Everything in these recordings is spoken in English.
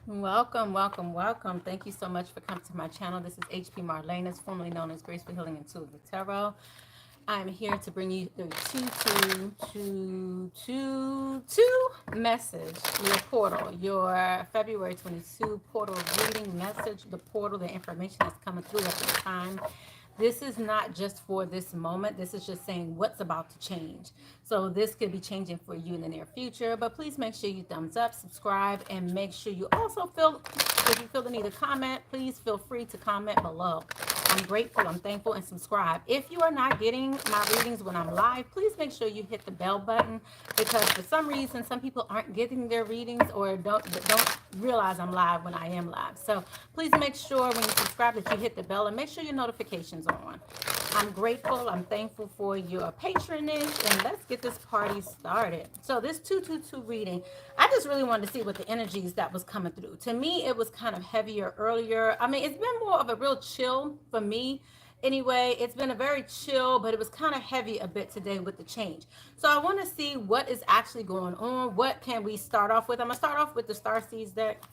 Welcome, welcome, welcome. Thank you so much for coming to my channel. This is HP Marlana, formerly known as Graceful Healing Intuitive Tarot. I'm here to bring you the 2222 message, your portal, your February 22 portal reading message, the portal, the information that's coming through at this time. This is not just for this moment. This is just saying what's about to change. So this could be changing for you in the near future, but please make sure you thumbs up, subscribe, and make sure you also if you feel the need to comment, please feel free to comment below. I'm grateful, I'm thankful, and subscribe. If you are not getting my readings when I'm live, please make sure you hit the bell button, because for some reason, some people aren't getting their readings or don't realize I'm live when I am live. So please make sure when you subscribe that you hit the bell and make sure your notifications are on. I'm grateful, I'm thankful for your patronage, and let's get this party started. So this 222 reading, I just really wanted to see what the energies that was coming through. To me, it was kind of heavier earlier. I mean, it's been more of a real chill for me. Anyway, it's been a very chill, but it was kind of heavy a bit today with the change. So I want to see what is actually going on. What can we start off with? I'm going to start off with the Starseeds deck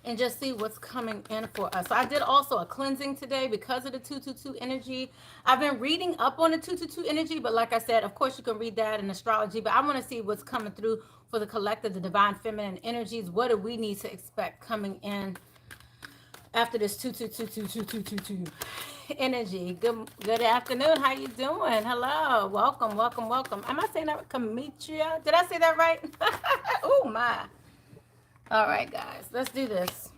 and just see what's coming in for us. So I did also a cleansing today because of the 222 energy. I've been reading up on the 222 energy, but like I said, of course you can read that in astrology, but I want to see what's coming through for the collective, the divine feminine energies. What do we need to expect coming in after this 222 energy? Good afternoon. How you doing? Hello. Welcome, welcome, welcome. Am I saying that? Kamitria? Did I say that right? Oh my. All right, guys, let's do this.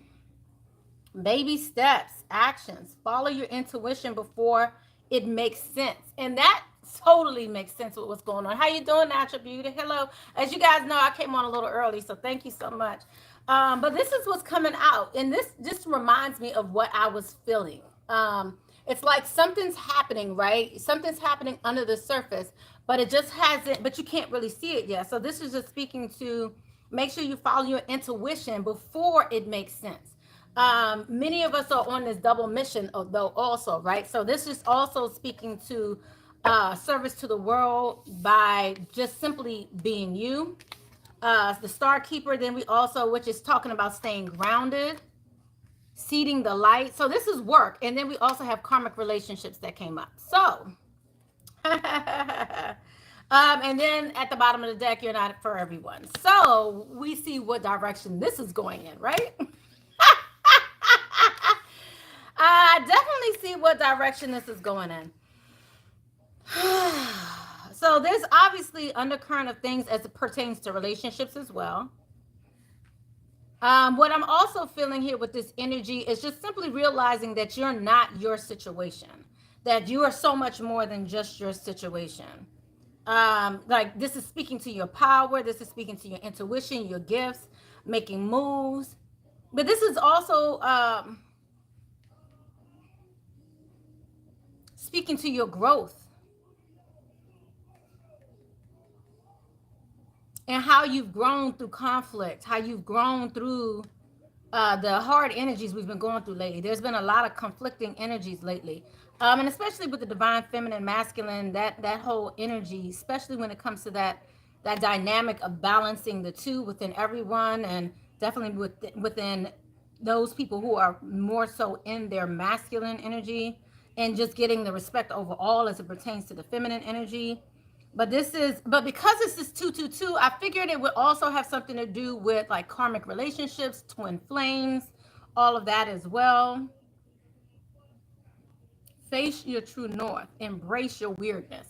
Baby steps, actions. Follow your intuition before it makes sense. And that totally makes sense with what's going on. How you doing, Natural Beauty? Hello. As you guys know, I came on a little early, so thank you so much. But this is what's coming out. And this just reminds me of what I was feeling. It's like something's happening, right? Something's happening under the surface, but it just hasn't, but you can't really see it yet. So this is just speaking to make sure you follow your intuition before it makes sense. Many of us are on this double mission, though, also, right? So this is also speaking to service to the world by just simply being you. The Star Keeper, then we also, which is talking about staying grounded, seeding the light. So this is work. And then we also have karmic relationships that came up. So and then at the bottom of the deck, you're not for everyone. So we see what direction this is going in, right? I definitely see what direction this is going in. So there's obviously undercurrent of things as it pertains to relationships as well. What I'm also feeling here with this energy is just simply realizing that you're not your situation, that you are so much more than just your situation. Like this is speaking to your power, this is speaking to your intuition, your gifts, making moves. But this is also speaking to your growth and how you've grown through conflict, how you've grown through the hard energies we've been going through lately. There's been a lot of conflicting energies lately. And especially with the divine feminine masculine, that whole energy, especially when it comes to that dynamic of balancing the two within everyone, and definitely within those people who are more so in their masculine energy, and just getting the respect overall as it pertains to the feminine energy. But because this is 222, I figured it would also have something to do with like karmic relationships, twin flames, all of that as well. Face your true north. Embrace your weirdness.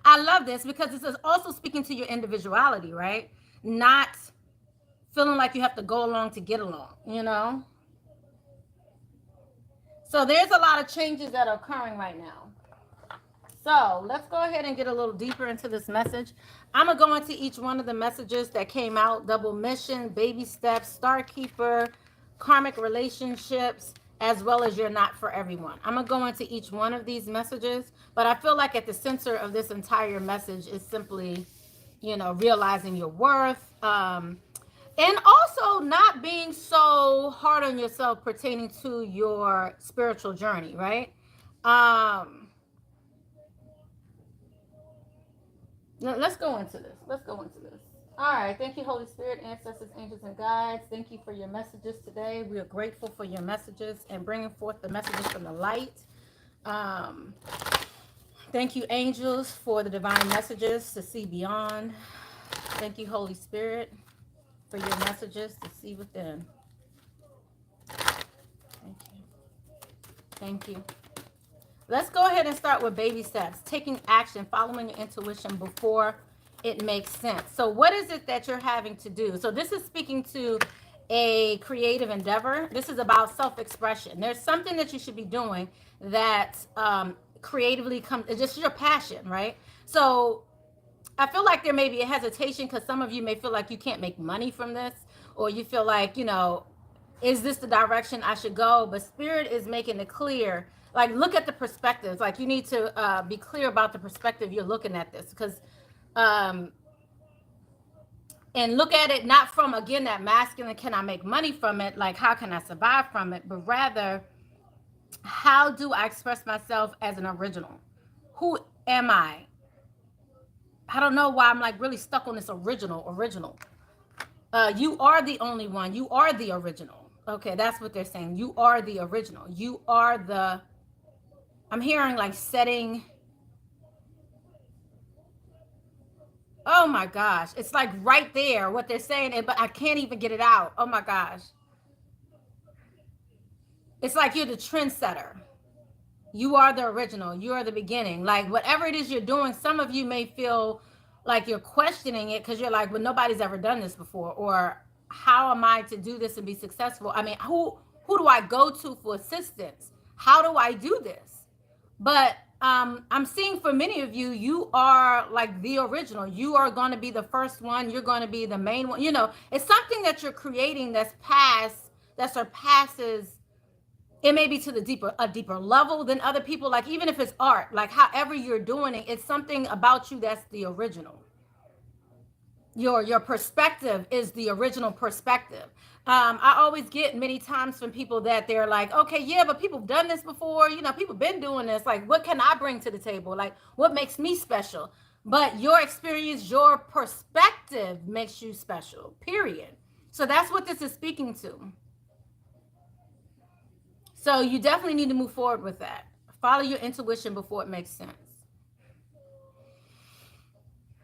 I love this because this is also speaking to your individuality, right? Not feeling like you have to go along to get along, you know? So there's a lot of changes that are occurring right now. So let's go ahead and get a little deeper into this message. I'm going to go into each one of the messages that came out. Double mission, baby steps, star keeper, karmic relationships, as well as you're not for everyone. I'm going to go into each one of these messages, but I feel like at the center of this entire message is simply, realizing your worth, and also not being so hard on yourself pertaining to your spiritual journey, right? Let's go into this. All right. Thank you, Holy Spirit, ancestors, angels, and guides. Thank you for your messages today. We are grateful for your messages and bringing forth the messages from the light. Um, Thank you, angels, for the divine messages to see beyond. Thank you, Holy Spirit, for your messages to see within. Thank you. Thank you. Let's go ahead and start with baby steps. Taking action, following your intuition before it makes sense. So what is it that you're having to do? So this is speaking to a creative endeavor. This is about self-expression. There's something that you should be doing that creatively comes, it's just your passion, right? So I feel like there may be a hesitation because some of you may feel like you can't make money from this, or you feel like, you know, is this the direction I should go? But Spirit is making it clear. Like, look at the perspectives. Like, you need to be clear about the perspective you're looking at this, because and look at it not from, again, that masculine, can I make money from it? Like, how can I survive from it? But rather, how do I express myself as an original? Who am I? I don't know why I'm like really stuck on this original. You are the only one. You are the original. Okay, that's what they're saying. You are the original. You are the, I'm hearing like setting. Oh my gosh. It's like right there what they're saying, but I can't even get it out. Oh my gosh. It's like you're the trendsetter. You are the original. You are the beginning. Like whatever it is you're doing, some of you may feel like you're questioning it because you're like, well, nobody's ever done this before. Or how am I to do this and be successful? I mean, who do I go to for assistance? How do I do this? But I'm seeing for many of you, you are like the original. You are going to be the first one. You're going to be the main one. You know, it's something that you're creating that surpasses. It may be to a deeper level than other people. Like even if it's art, like however you're doing it, it's something about you that's the original. Your perspective is the original perspective. I always get many times from people that they're like, okay, yeah, but people have done this before. You know, people been doing this. Like, what can I bring to the table? Like, what makes me special? But your experience, your perspective makes you special, period. So that's what this is speaking to. So you definitely need to move forward with that. Follow your intuition before it makes sense.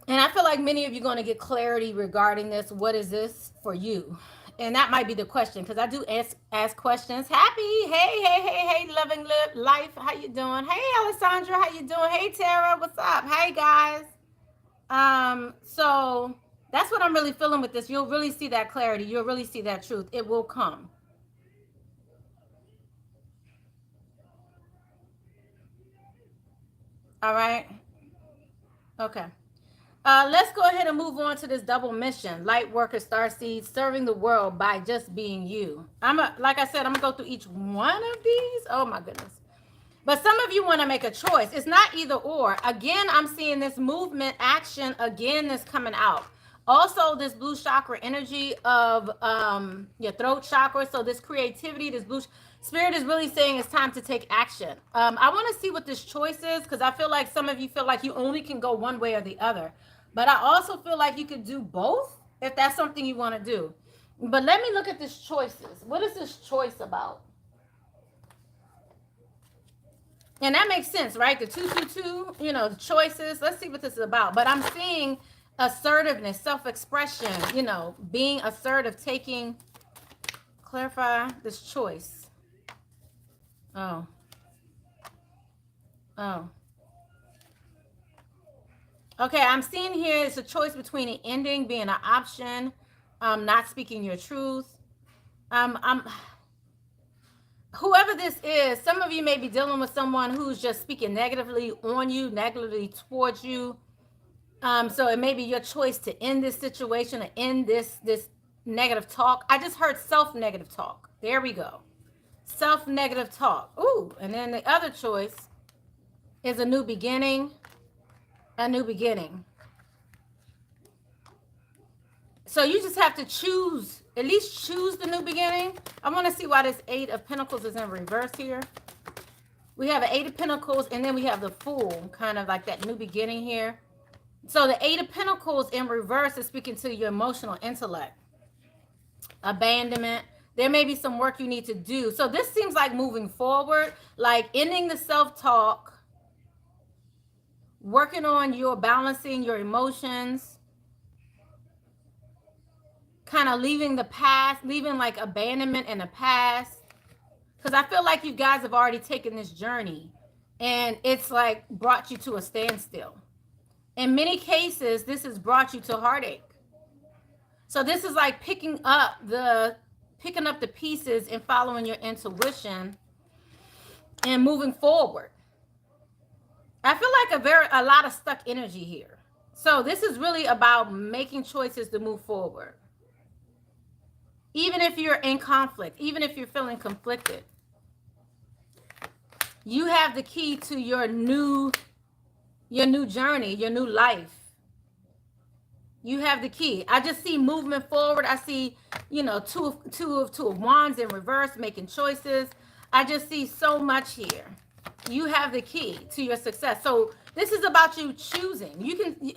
And I feel like many of you are going to get clarity regarding this. What is this for you? And that might be the question, because I do ask questions. Happy, hey, loving life. How you doing? Hey, Alessandra, how you doing? Hey, Tara, what's up? Hey, guys. So that's what I'm really feeling with this. You'll really see that clarity. You'll really see that truth. It will come. All right. Okay. Let's go ahead and move on to this double mission. Light worker, starseed, serving the world by just being you. Like I said, I'm gonna go through each one of these. Oh my goodness. But some of you want to make a choice. It's not either or. Again, I'm seeing this movement action again that's coming out. Also, this blue chakra energy of your throat chakra. So this creativity, this blue spirit is really saying it's time to take action. I want to see what this choice is, because I feel like some of you feel like you only can go one way or the other. But I also feel like you could do both if that's something you want to do. But let me look at this choices. What is this choice about? And that makes sense, right? The 222, you know, the choices. Let's see what this is about. But I'm seeing assertiveness, self-expression, you know, being assertive, taking, clarify this choice. Oh. Okay, I'm seeing here it's a choice between an ending, being an option, not speaking your truth. Whoever this is, some of you may be dealing with someone who's just speaking negatively on you, negatively towards you. So it may be your choice to end this situation or end this negative talk. I just heard self-negative talk. There we go. Self-negative talk. Ooh, and then the other choice is a new beginning. A new beginning. So you just have to choose, at least choose the new beginning. I want to see why this 8 of Pentacles is in reverse here. We have an 8 of Pentacles, and then we have the Fool, kind of like that new beginning here. So the Eight of Pentacles in reverse is speaking to your emotional intellect. Abandonment. There may be some work you need to do. So this seems like moving forward, like ending the self-talk, working on your balancing your emotions, kind of leaving the past, leaving like abandonment in the past. Because I feel like you guys have already taken this journey and it's like brought you to a standstill. In many cases, this has brought you to heartache. So this is like picking up the pieces and following your intuition and moving forward. I feel like a lot of stuck energy here. So this is really about making choices to move forward. Even if you're in conflict, even if you're feeling conflicted, you have the key to your new journey, your new life. You have the key. I just see movement forward. I see, two of wands in reverse, making choices. I just see so much here. You have the key to your success. So this is about you choosing. You can.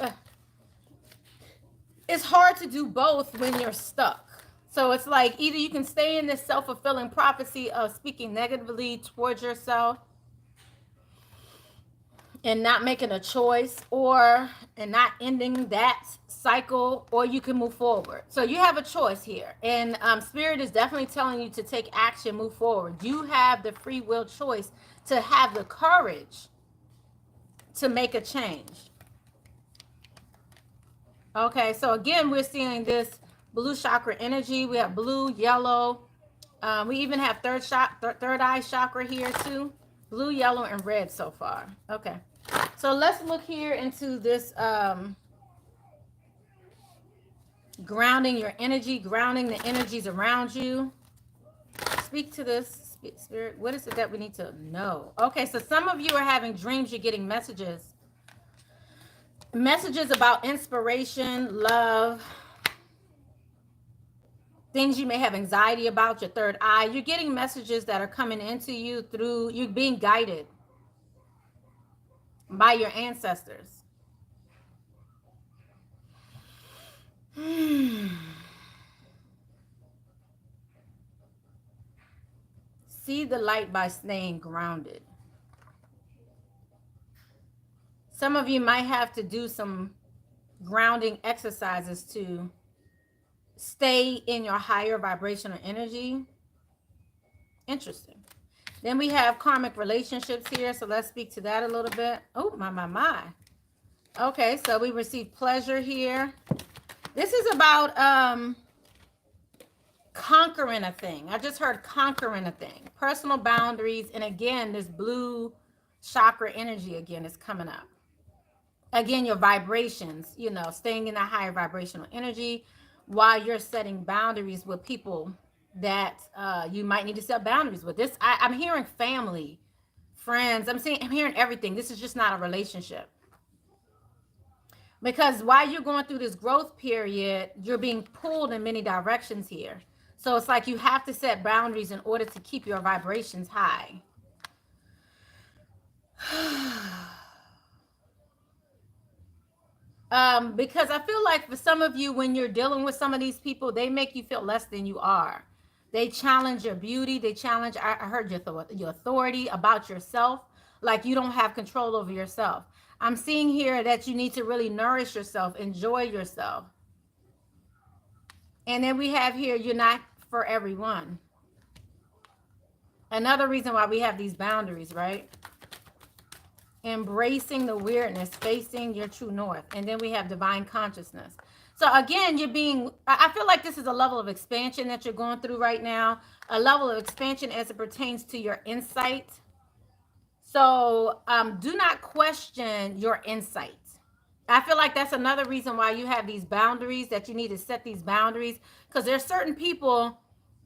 It's hard to do both when you're stuck. So it's like either you can stay in this self-fulfilling prophecy of speaking negatively towards yourself and not making a choice, and not ending that cycle, or you can move forward. So you have a choice here, and Spirit is definitely telling you to take action, move forward. You have the free will choice to have the courage to make a change. Okay, so again, we're seeing this blue chakra energy. We have blue, yellow. We even have third eye chakra here too. Blue, yellow, and red so far. Okay. So let's look here into this grounding your energy, grounding the energies around you. Speak to this, Spirit. What is it that we need to know? Okay, so some of you are having dreams. You're getting messages about inspiration, love, things you may have anxiety about, your third eye. You're getting messages that are coming into you through you being guided by your ancestors. See the light by staying grounded. Some of you might have to do some grounding exercises to stay in your higher vibrational energy. Interesting. Then we have karmic relationships here. So let's speak to that a little bit. Oh, my. Okay, so we receive pleasure here. This is about conquering a thing. I just heard conquering a thing. Personal boundaries. And again, this blue chakra energy again is coming up. Again, your vibrations, staying in that higher vibrational energy while you're setting boundaries with people that you might need to set boundaries with. This, I'm hearing family, friends. I'm hearing everything. This is just not a relationship. Because while you're going through this growth period, you're being pulled in many directions here. So it's like you have to set boundaries in order to keep your vibrations high. Because I feel like for some of you, when you're dealing with some of these people, they make you feel less than you are. They challenge your beauty. They challenge, I heard your authority about yourself. Like you don't have control over yourself. I'm seeing here that you need to really nourish yourself, enjoy yourself. And then we have here, you're not for everyone. Another reason why we have these boundaries, right? Embracing the weirdness, facing your true north. And then we have divine consciousness. So again, I feel like this is a level of expansion that you're going through right now. A level of expansion as it pertains to your insight. So do not question your insight. I feel like that's another reason why you have these boundaries, that you need to set these boundaries. Because there's certain people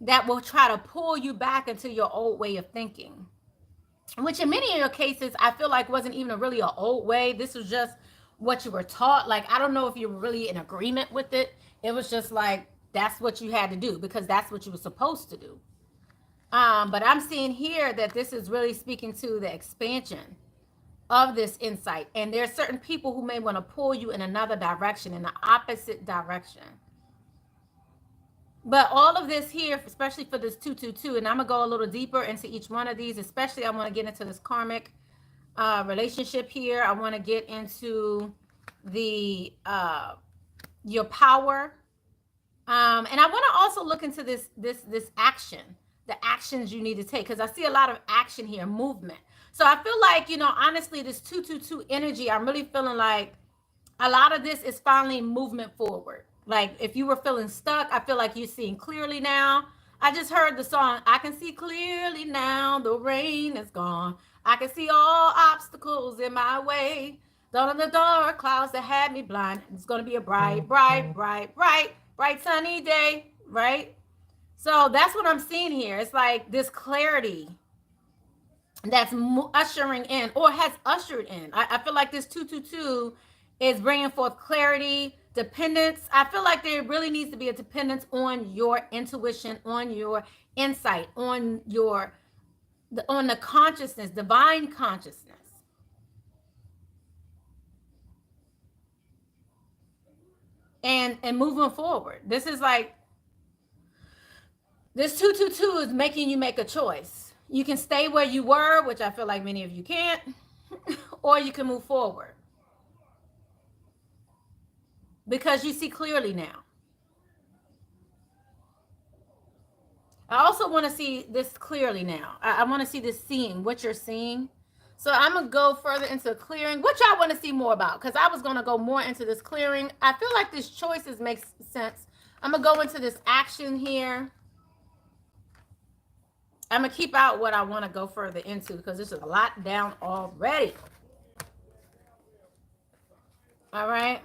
that will try to pull you back into your old way of thinking. Which in many of your cases, I feel like wasn't even really an old way. This was just what you were taught. Like, I don't know if you were really in agreement with it. It was just like, that's what you had to do because that's what you were supposed to do. But I'm seeing here that this is really speaking to the expansion of this insight. And there are certain people who may want to pull you in another direction, in the opposite direction. But all of this here, especially for this 222, and I'm going to go a little deeper into each one of these, especially I want to get into this karmic relationship here. I want to get into the your power. And I want to also look into this action, the actions you need to take, because I see a lot of action here, movement. So I feel like, honestly, this 222 energy, I'm really feeling like a lot of this is finally movement forward. Like if you were feeling stuck, I feel like you're seeing clearly now. I just heard the song, I can see clearly now, the rain is gone. I can see all obstacles in my way. Down in the dark clouds that had me blind. It's going to be a bright, bright, bright, bright, bright sunny day, right? So that's what I'm seeing here. It's like this clarity that's ushering in, or has ushered in. I feel like this 222 is bringing forth clarity, dependence. I feel like there really needs to be a dependence on your intuition, on your insight, on the consciousness, divine consciousness. And moving forward. This is like, this 222 is making you make a choice. You can stay where you were, which I feel like many of you can't, or you can move forward. Because you see clearly now. I also want to see this clearly now. I want to see this seeing, what you're seeing. So I'm going to go further into clearing. What y'all want to see more about? Because I was going to go more into this clearing. I feel like this choices makes sense. I'm going to go into this action here. I'm going to keep out what I want to go further into because this is a lot down already. All right.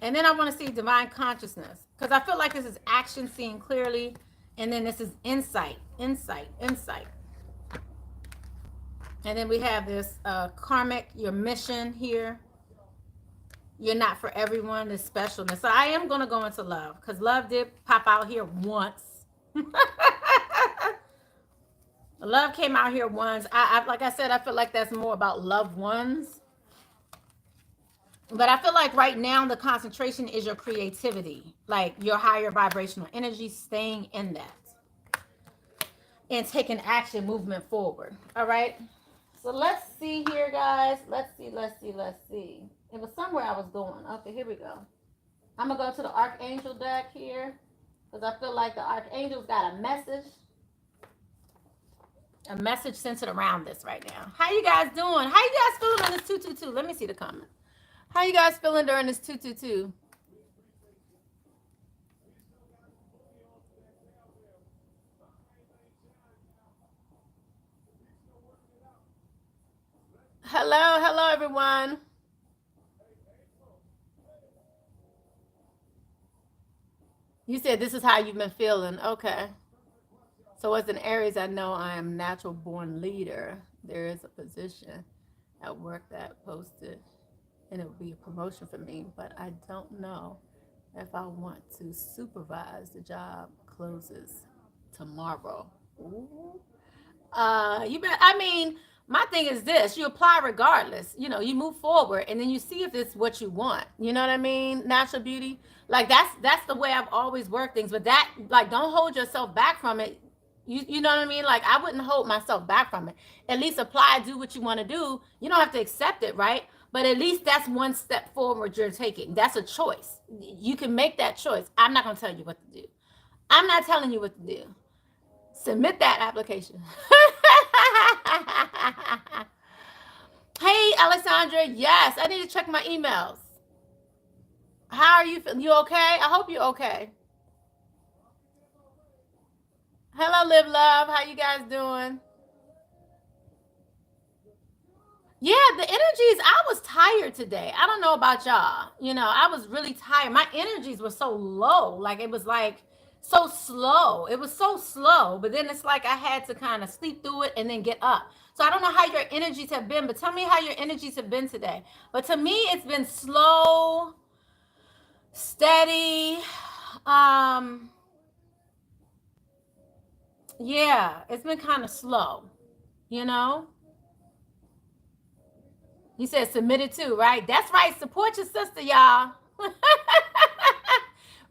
And then I want to see divine consciousness because I feel like this is action, seeing clearly. And then this is insight, insight, insight. And then we have this karmic, your mission here. You're not for everyone, this specialness. So I am going to go into love because love did pop out here once. Love came out here once. I like I said, I feel like that's more about loved ones. But I feel like right now the concentration is your creativity, like your higher vibrational energy, staying in that and taking action, movement forward. All right. So let's see here, guys. Let's see. It was somewhere I was going. Okay, here we go. I'm going to go to the Archangel deck here because I feel like the Archangel's got a message centered around this right now. How you guys doing? How you guys feeling on this 222? Let me see the comment. How you guys feeling during this 222? Hello everyone. You said this is how you've been feeling. Okay. So as an Aries, I know I am natural born leader. There is a position at work that posted and it would be a promotion for me, but I don't know if I want to supervise. The job closes tomorrow. Ooh. My thing is this: you apply regardless. You move forward, and then you see if it's what you want. You know what I mean? Natural beauty, like that's the way I've always worked things. But that, like, don't hold yourself back from it. You know what I mean? Like, I wouldn't hold myself back from it. At least apply, do what you want to do. You don't have to accept it, right? But at least that's one step forward you're taking. That's a choice. You can make that choice. I'm not going to tell you what to do. I'm not telling you what to do. Submit that application. Hey, Alessandra. Yes, I need to check my emails. How are you feeling? You okay? I hope you're okay. Hello, Live Love. How you guys doing? Yeah, the energies, I was tired today. I don't know about y'all. I was really tired. My energies were so low. Like, it was like so slow. It was so slow. But then it's like I had to kind of sleep through it and then get up. So I don't know how your energies have been, but tell me how your energies have been today. But to me, it's been slow, steady. Yeah, it's been kind of slow, you know? He said submitted too, right? That's right. Support your sister, y'all.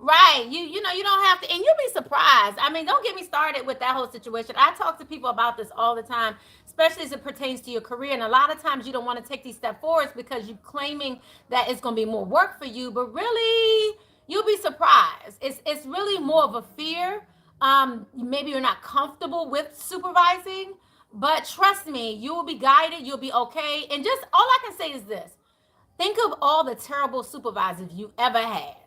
Right. You know, you don't have to, and you'll be surprised. I mean, don't get me started with that whole situation. I talk to people about this all the time, especially as it pertains to your career. And a lot of times you don't want to take these step forwards because you're claiming that it's going to be more work for you, but really you'll be surprised. It's really more of a fear. Maybe you're not comfortable with supervising, but trust me, you will be guided. You'll be okay. And just all I can say is this: think of all the terrible supervisors you ever had.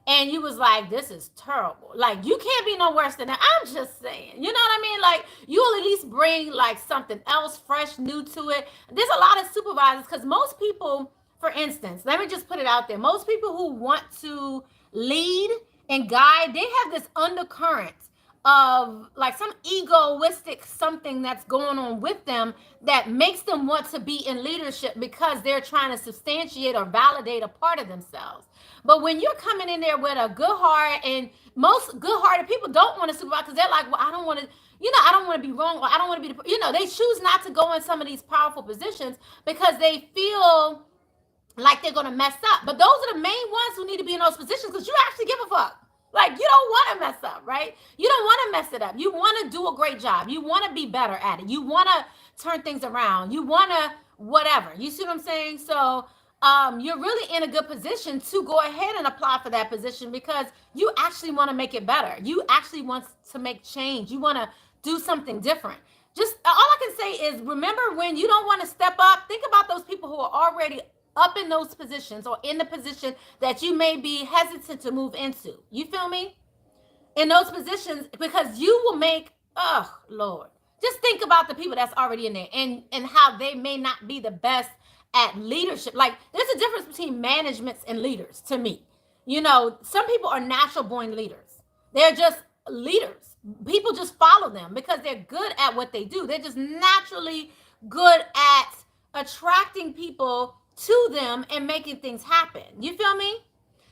And you was like, this is terrible. Like, you can't be no worse than that. I'm just saying. You know what I mean? Like, you'll at least bring like something else fresh, new to it. There's a lot of supervisors because most people, for instance, let me just put it out there. Most people who want to lead and guide, they have this undercurrent of like some egoistic something that's going on with them that makes them want to be in leadership because they're trying to substantiate or validate a part of themselves. But when you're coming in there with a good heart, and most good-hearted people don't want to supervise because they're like, well, I don't want to, I don't want to be wrong, or I don't want to be, they choose not to go in some of these powerful positions because they feel like they're going to mess up. But those are the main ones who need to be in those positions because you actually give a fuck. Like, you don't want to mess up, right? You don't want to mess it up. You want to do a great job. You want to be better at it. You want to turn things around. You want to whatever. You see what I'm saying? So you're really in a good position to go ahead and apply for that position because you actually want to make it better. You actually want to make change. You want to do something different. Just all I can say is remember when you don't want to step up, think about those people who are already up in those positions or in the position that you may be hesitant to move into. You feel me? In those positions, because you will make, oh Lord, just think about the people that's already in there and how they may not be the best at leadership. Like, there's a difference between managements and leaders to me. Some people are natural born leaders. They're just leaders. People just follow them because they're good at what they do. They're just naturally good at attracting people to them and making things happen. You feel me?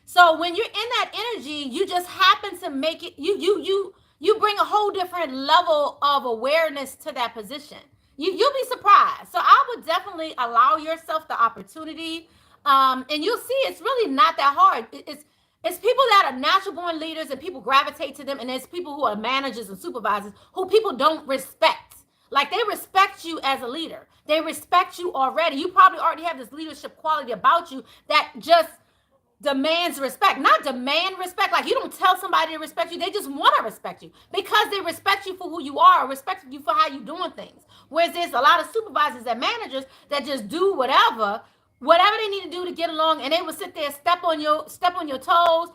So when you're in that energy, you just happen to make it, you bring a whole different level of awareness to that position. You'll be surprised. So I would definitely allow yourself the opportunity. And you'll see it's really not that hard. It's people that are natural born leaders and people gravitate to them. And there's people who are managers and supervisors who people don't respect. Like, they respect you as a leader. They respect you already. You probably already have this leadership quality about you that just demands respect. Not demand respect. Like, you don't tell somebody to respect you. They just want to respect you because they respect you for who you are or respect you for how you're doing things. Whereas there's a lot of supervisors and managers that just do whatever they need to do to get along, and they will sit there, step on your toes,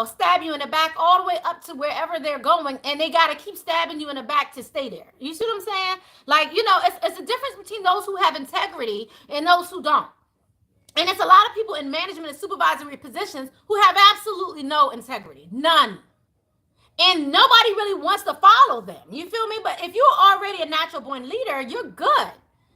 stab you in the back all the way up to wherever they're going, and they got to keep stabbing you in the back to stay there. You see what I'm saying? Like, it's a difference between those who have integrity and those who don't. And it's a lot of people in management and supervisory positions who have absolutely no integrity. None. And nobody really wants to follow them. You feel me? But if you're already a natural born leader, you're good.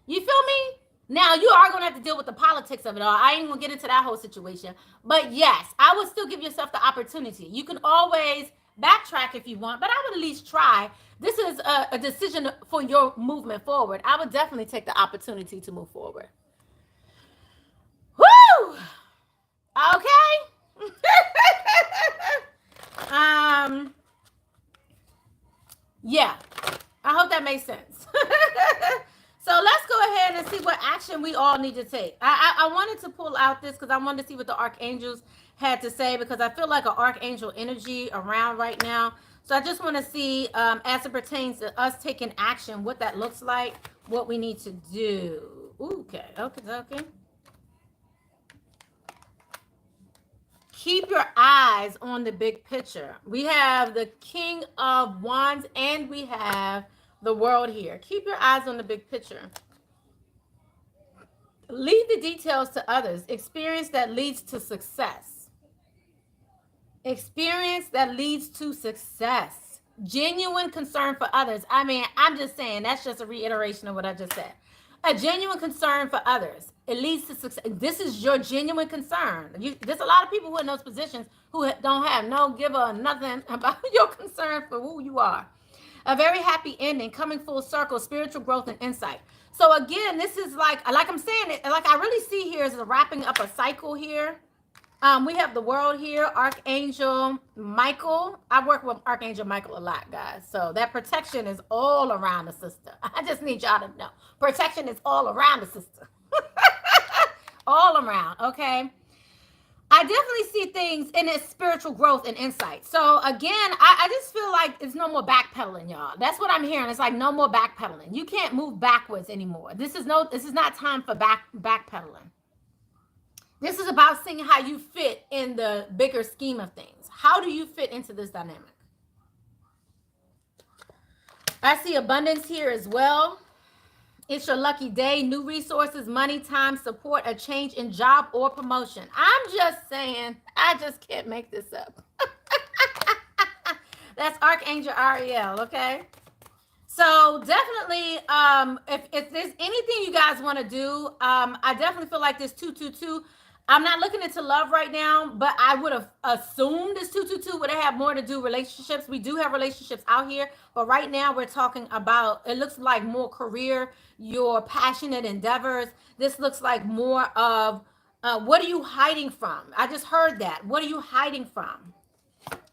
You feel me? Now, you are going to have to deal with the politics of it all. I ain't going to get into that whole situation. But yes, I would still give yourself the opportunity. You can always backtrack if you want, but I would at least try. This is a decision for your movement forward. I would definitely take the opportunity to move forward. Woo! Okay. Yeah, I hope that makes sense. So let's go ahead and see what action we all need to take. I wanted to pull out this because I wanted to see what the archangels had to say, because I feel like an archangel energy around right now. So I just want to see, as it pertains to us taking action, what that looks like, what we need to do. Okay. Keep your eyes on the big picture. We have the King of Wands and we have the World here. Keep your eyes on the big picture. Leave the details to others. Experience that leads to success. Experience that leads to success. Genuine concern for others. I mean, I'm just saying, that's just a reiteration of what I just said. A genuine concern for others. It leads to success. This is your genuine concern. There's a lot of people who are in those positions who don't have no give a nothing about your concern for who you are. A very happy ending, coming full circle, spiritual growth and insight. So again, this is like I'm saying it, like I really see here is wrapping up a cycle here. We have the world here, Archangel Michael. I work with Archangel Michael a lot, guys. So that protection is all around the sister. I just need y'all to know. Protection is all around the sister. All around, okay? I definitely see things in its spiritual growth and insight. So again, I just feel like it's no more backpedaling, y'all. That's what I'm hearing. It's like no more backpedaling. You can't move backwards anymore. This is not time for backpedaling. This is about seeing how you fit in the bigger scheme of things. How do you fit into this dynamic? I see abundance here as well. It's your lucky day, new resources, money, time, support, a change in job or promotion. I'm just saying, I just can't make this up. That's Archangel Arielle, okay? So definitely, if there's anything you guys want to do, I definitely feel like this 222. I'm not looking into love right now, but I would have assumed this 222 would have more to do relationships. We do have relationships out here, but right now we're talking about, it looks like more career, your passionate endeavors. This looks like more of, what are you hiding from? I just heard that. What are you hiding from?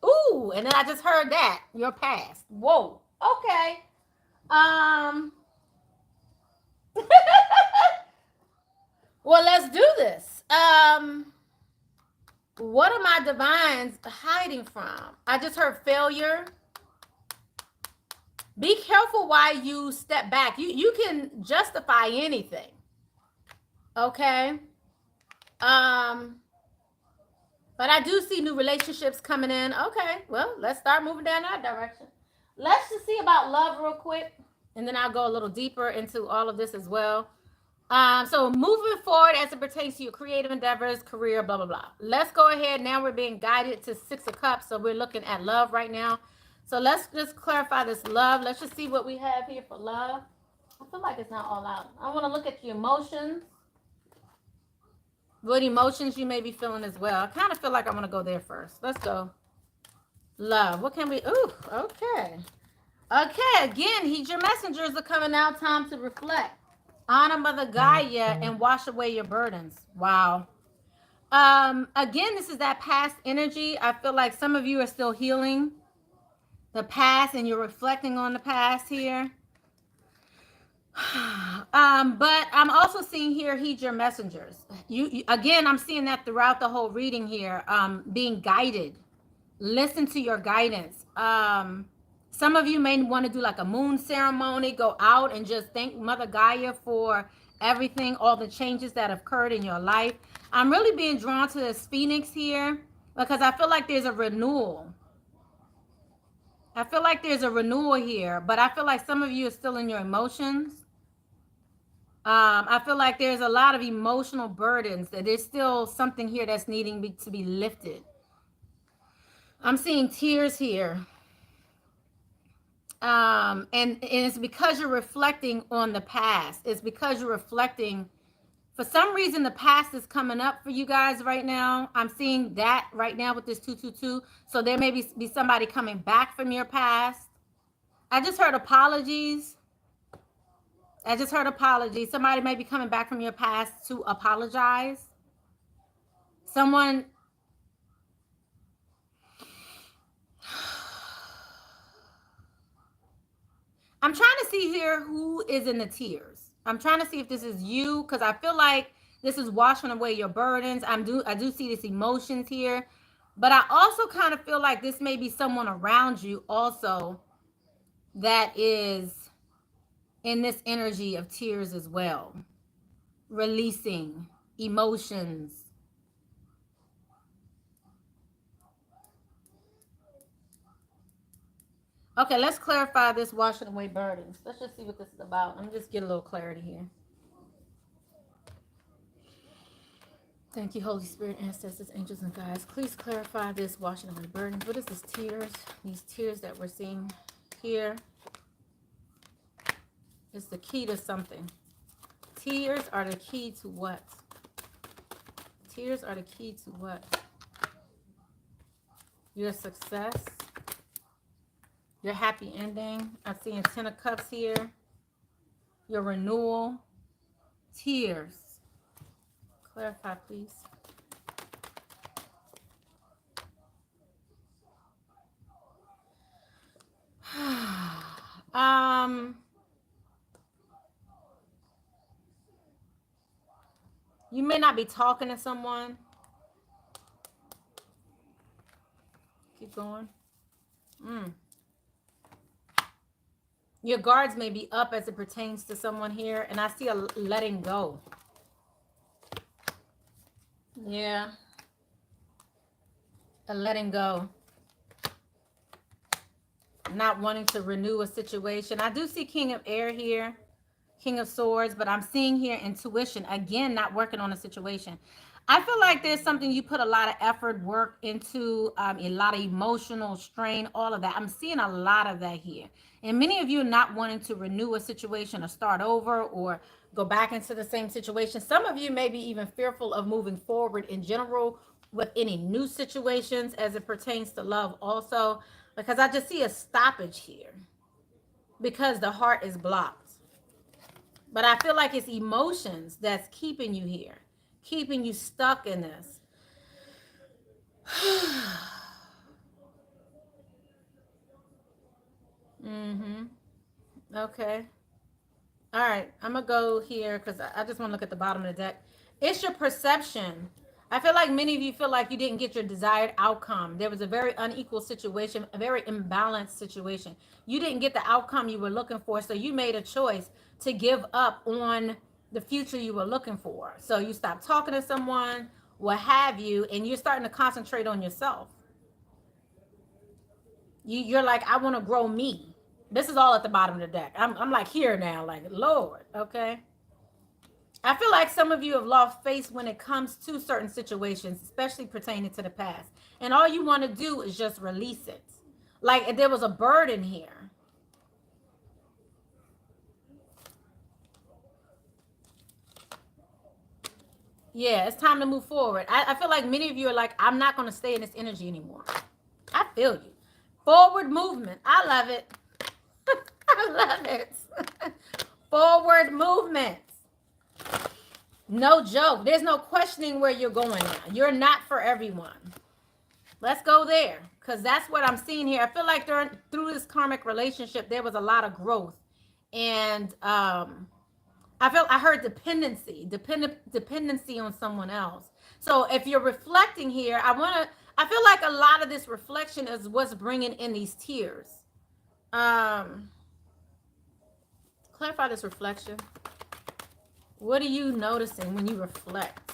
Ooh, and then I just heard that, your past. Whoa, okay. Well, let's do this. What are my divines hiding from? I just heard failure. Be careful why you step back. You can justify anything. Okay. But I do see new relationships coming in. Okay, well, let's start moving down that direction. Let's just see about love real quick, and then I'll go a little deeper into all of this as well. So moving forward as it pertains to your creative endeavors, career, blah, blah, blah. Let's go ahead. Now we're being guided to 6 of Cups. So we're looking at love right now. So let's just clarify this love. Let's just see what we have here for love. I feel like it's not all out. I want to look at your emotions. What emotions you may be feeling as well. I kind of feel like I want to go there first. Let's go. Love. What can we... Ooh, okay. Okay, again, your messengers are coming out. Time to reflect. Honor Mother Gaia and wash away your burdens. Wow. Again, this is that past energy. I feel like some of you are still healing the past and you're reflecting on the past here. But I'm also seeing here, heed your messengers. You again, I'm seeing that throughout the whole reading here. Being guided. Listen to your guidance. Some of you may want to do like a moon ceremony, go out and just thank Mother Gaia for everything, all the changes that have occurred in your life. I'm really being drawn to this Phoenix here because I feel like there's a renewal. I feel like there's a renewal here, but I feel like some of you are still in your emotions. I feel like there's a lot of emotional burdens, that there's still something here that's needing to be lifted. I'm seeing tears here. And it's because you're reflecting on the past. It's because you're reflecting. For some reason, the past is coming up for you guys right now. I'm seeing that right now with this 222. So there may be somebody coming back from your past. I just heard apologies. Somebody may be coming back from your past to apologize. Someone... I'm trying to see here who is in the tears. I'm trying to see if this is you, because I feel like this is washing away your burdens. I do see this emotions here, but I also kind of feel like this may be someone around you also that is in this energy of tears as well, releasing emotions. Okay, let's clarify this washing away burdens. Let's just see what this is about. Let me just get a little clarity here. Thank you, Holy Spirit, ancestors, angels, and guides. Please clarify this washing away burdens. What is this tears? These tears that we're seeing here. It's the key to something. Tears are the key to what? Tears are the key to what? Your success. Your happy ending. I'm seeing 10 of Cups here. your renewal, tears. Clarify, please. You may not be talking to someone. Keep going. Your guards may be up as it pertains to someone here, and I see a letting go. Yeah. A letting go. Not wanting to renew a situation. I do see King of Air here. King of Swords, but I'm seeing here intuition. Again, not working on a situation. I feel like there's something you put a lot of effort, work into, a lot of emotional strain, all of that. I'm seeing a lot of that here. And many of you are not wanting to renew a situation or start over or go back into the same situation. Some of you may be even fearful of moving forward in general with any new situations as it pertains to love also, because I just see a stoppage here because the heart is blocked. But I feel like it's emotions that's keeping you here, keeping you stuck in this. Okay. All right. I'm going to go here because I just want to look at the bottom of the deck. It's your perception. I feel like many of you feel like you didn't get your desired outcome. There was a very unequal situation, a very imbalanced situation. You didn't get the outcome you were looking for, so you made a choice to give up on the future you were looking for. So you stopped talking to someone, what have you, and you're starting to concentrate on yourself. You're like, I want to grow me. This is all at the bottom of the deck. I'm like here now, like, Lord, okay? I feel like some of you have lost faith when it comes to certain situations, especially pertaining to the past. And all you want to do is just release it. Like there was a burden here. Yeah, it's time to move forward. I feel like many of you are like, I'm not going to stay in this energy anymore. I feel you. Forward movement. I love it. I love it. Forward movement. No joke. There's no questioning where you're going now. You're not for everyone. Let's go there, because that's what I'm seeing here. I feel like through this karmic relationship, there was a lot of growth. And I heard dependency on someone else. So if you're reflecting here, I feel like a lot of this reflection is what's bringing in these tears. Clarify this reflection. What are you noticing when you reflect?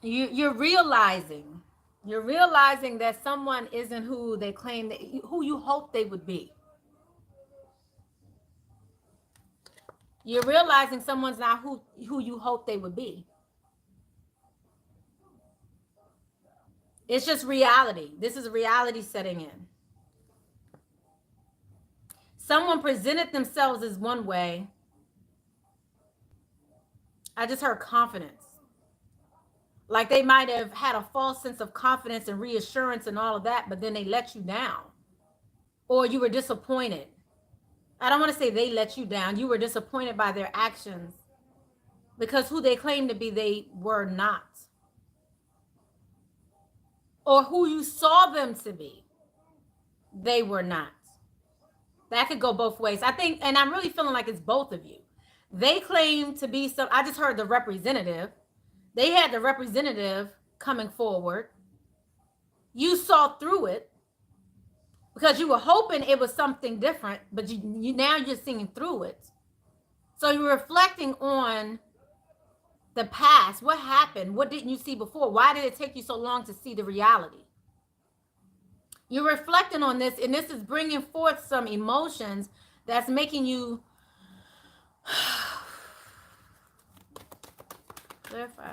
You're realizing that someone isn't who they claim who you hope they would be. You're realizing someone's not who you hope they would be. It's just reality. This is reality setting in. Someone presented themselves as one way. I just heard confidence. Like they might have had a false sense of confidence and reassurance and all of that, but then they let you down. Or you were disappointed. I don't want to say they let you down. You were disappointed by their actions because who they claimed to be, they were not. Or who you saw them to be, they were not. That could go both ways. I think, and I'm really feeling like it's both of you. They claim to be I just heard the representative. They had the representative coming forward. You saw through it because you were hoping it was something different, but now you're seeing through it. So you're reflecting on the past. What happened? What didn't you see before? Why did it take you so long to see the reality? You're reflecting on this, and this is bringing forth some emotions that's making you clarify.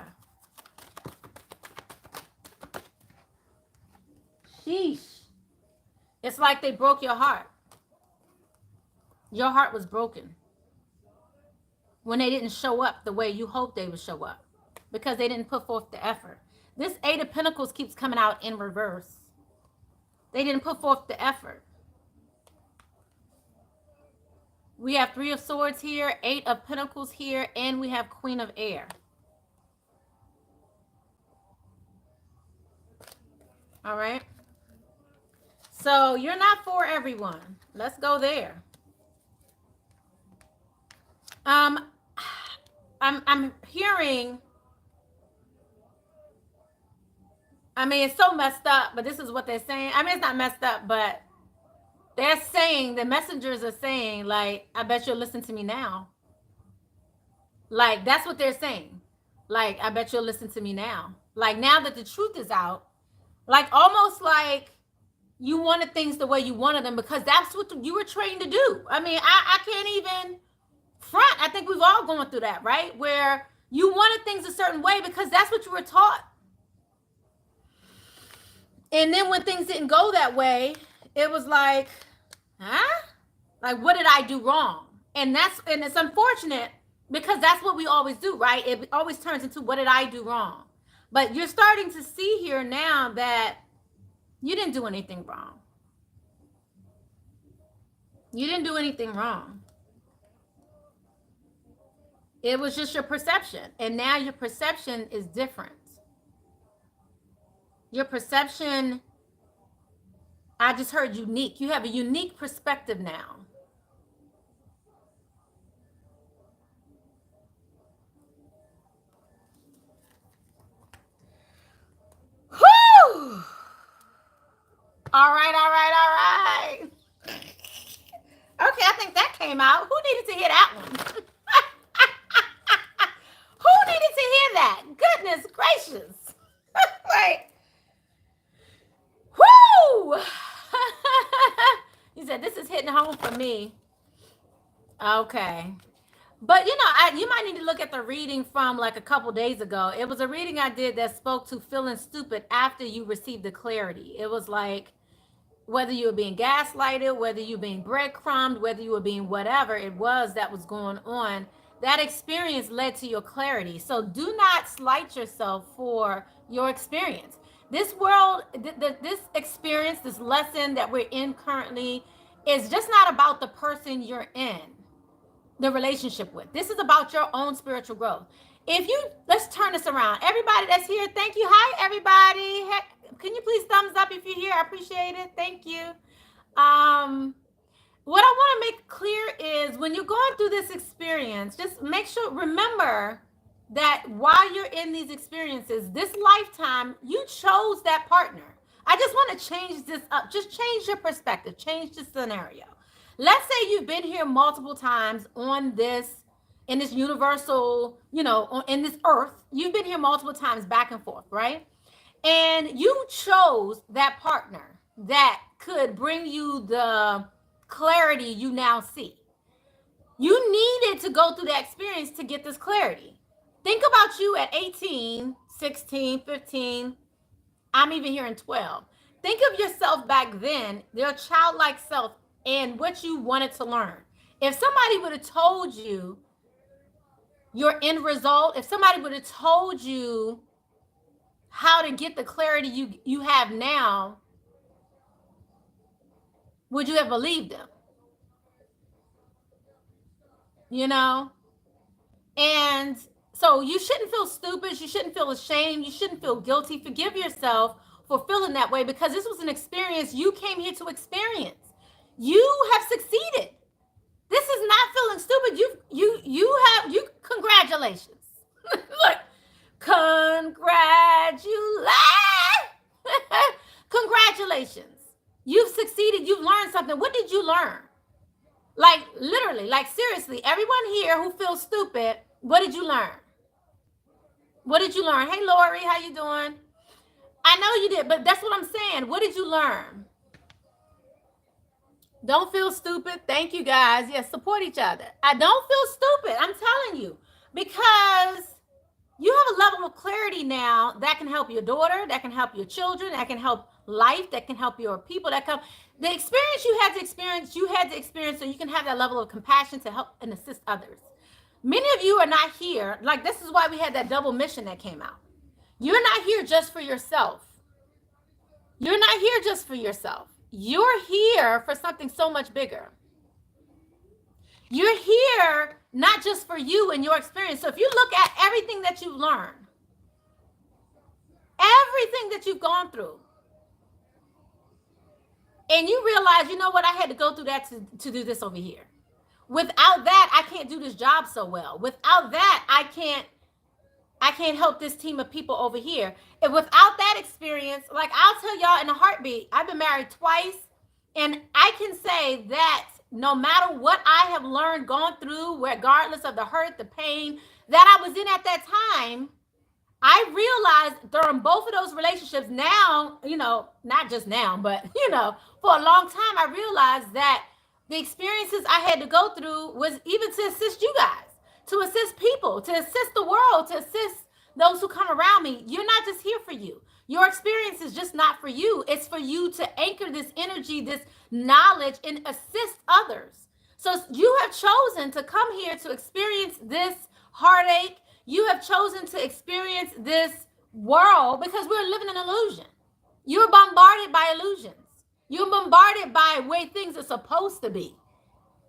Sheesh. It's like they broke your heart. Your heart was broken when they didn't show up the way you hoped they would show up because they didn't put forth the effort. This Eight of Pentacles keeps coming out in reverse. They didn't put forth the effort. We have Three of Swords here, Eight of Pentacles here, and we have Queen of Air. All right. So you're not for everyone. Let's go there. I'm hearing, I mean, it's so messed up, but this is what they're saying. I mean, it's not messed up, but they're saying, the messengers are saying, like, I bet you'll listen to me now. Like, that's what they're saying. Like, I bet you'll listen to me now. Like, now that the truth is out, like, almost like you wanted things the way you wanted them because that's what you were trained to do. I mean, I can't even front. I think we've all gone through that, right? Where you wanted things a certain way because that's what you were taught. And then when things didn't go that way, it was like, huh? Like, what did I do wrong? And it's unfortunate because that's what we always do, right? It always turns into, what did I do wrong? But you're starting to see here now that you didn't do anything wrong. You didn't do anything wrong. It was just your perception. And now your perception is different. Your perception, I just heard unique. You have a unique perspective now. Whew! All right. Okay, I think that came out. Who needed to hear that one? Who needed to hear that? Goodness gracious. Like, whoo! You said, this is hitting home for me. Okay. But, you know, you might need to look at the reading from like a couple days ago. It was a reading I did that spoke to feeling stupid after you received the clarity. It was like, whether you were being gaslighted, whether you were being breadcrumbed, whether you were being whatever it was that was going on, that experience led to your clarity. So do not slight yourself for your experience. This world, this experience, this lesson that we're in currently is just not about the person you're in the relationship with. This is about your own spiritual growth. Let's turn this around. Everybody that's here, thank you. Hi, everybody. Can you please thumbs up if you're here? I appreciate it. Thank you. What I want to make clear is when you're going through this experience, just remember that while you're in these experiences, this lifetime, you chose that partner. I just want to change this up. Just change your perspective. Change the scenario. Let's say you've been here multiple times in this universal, in this earth. You've been here multiple times back and forth, right? And you chose that partner that could bring you the clarity you now see. You needed to go through that experience to get this clarity. Think about you at 18, 16, 15. I'm even here in 12. Think of yourself back then, your childlike self, and what you wanted to learn. If somebody would have told you your end result, if somebody would have told you how to get the clarity you have now, would you have believed them? And so you shouldn't feel stupid. You shouldn't feel ashamed. You shouldn't feel guilty. Forgive yourself for feeling that way because this was an experience you came here to experience. You have succeeded. This is not feeling stupid. You congratulations. Look, congratulations. You've succeeded. You've learned something. What did you learn? Like literally, like seriously, everyone here who feels stupid, what did you learn? What did you learn? Hey, Lori, how you doing? I know you did, but that's what I'm saying. What did you learn? Don't feel stupid. Thank you, guys. Yes, support each other. I don't feel stupid. I'm telling you, because you have a level of clarity now that can help your daughter, that can help your children, that can help life, that can help your people, that come. The experience you had to experience, so you can have that level of compassion to help and assist others. Many of you are not here. Like, this is why we had that double mission that came out. You're not here just for yourself. You're not here just for yourself. You're here for something so much bigger. You're here not just for you and your experience. So if you look at everything that you've learned, everything that you've gone through, and you realize, you know what, I had to go through that to do this over here. Without that, I can't do this job so well. Without that, I can't help this team of people over here. And without that experience, like, I'll tell y'all in a heartbeat, I've been married twice, and I can say that no matter what I have learned, gone through, regardless of the hurt, the pain that I was in at that time, I realized during both of those relationships now, you know, not just now, but, you know, for a long time, I realized that the experiences I had to go through was even to assist you guys, to assist people, to assist the world, to assist those who come around me. You're not just here for you. Your experience is just not for you. It's for you to anchor this energy, this knowledge, and assist others. So you have chosen to come here to experience this heartache. You have chosen to experience this world because we're living in illusion. You're bombarded by illusions. You're bombarded by way things are supposed to be.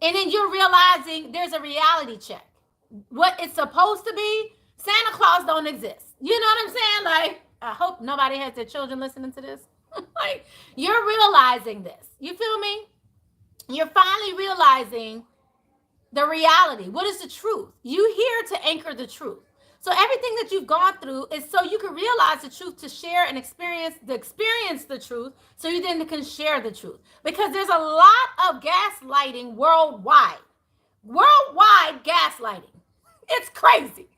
And then you're realizing there's a reality check. What it's supposed to be, Santa Claus don't exist. You know what I'm saying? Like, I hope nobody has their children listening to this. Like, you're realizing this. You feel me? You're finally realizing the reality. What is the truth? You're here to anchor the truth. So everything that you've gone through is so you can realize the truth, to share and experience the truth, so you then can share the truth. Because there's a lot of gaslighting worldwide. Worldwide gaslighting. It's crazy.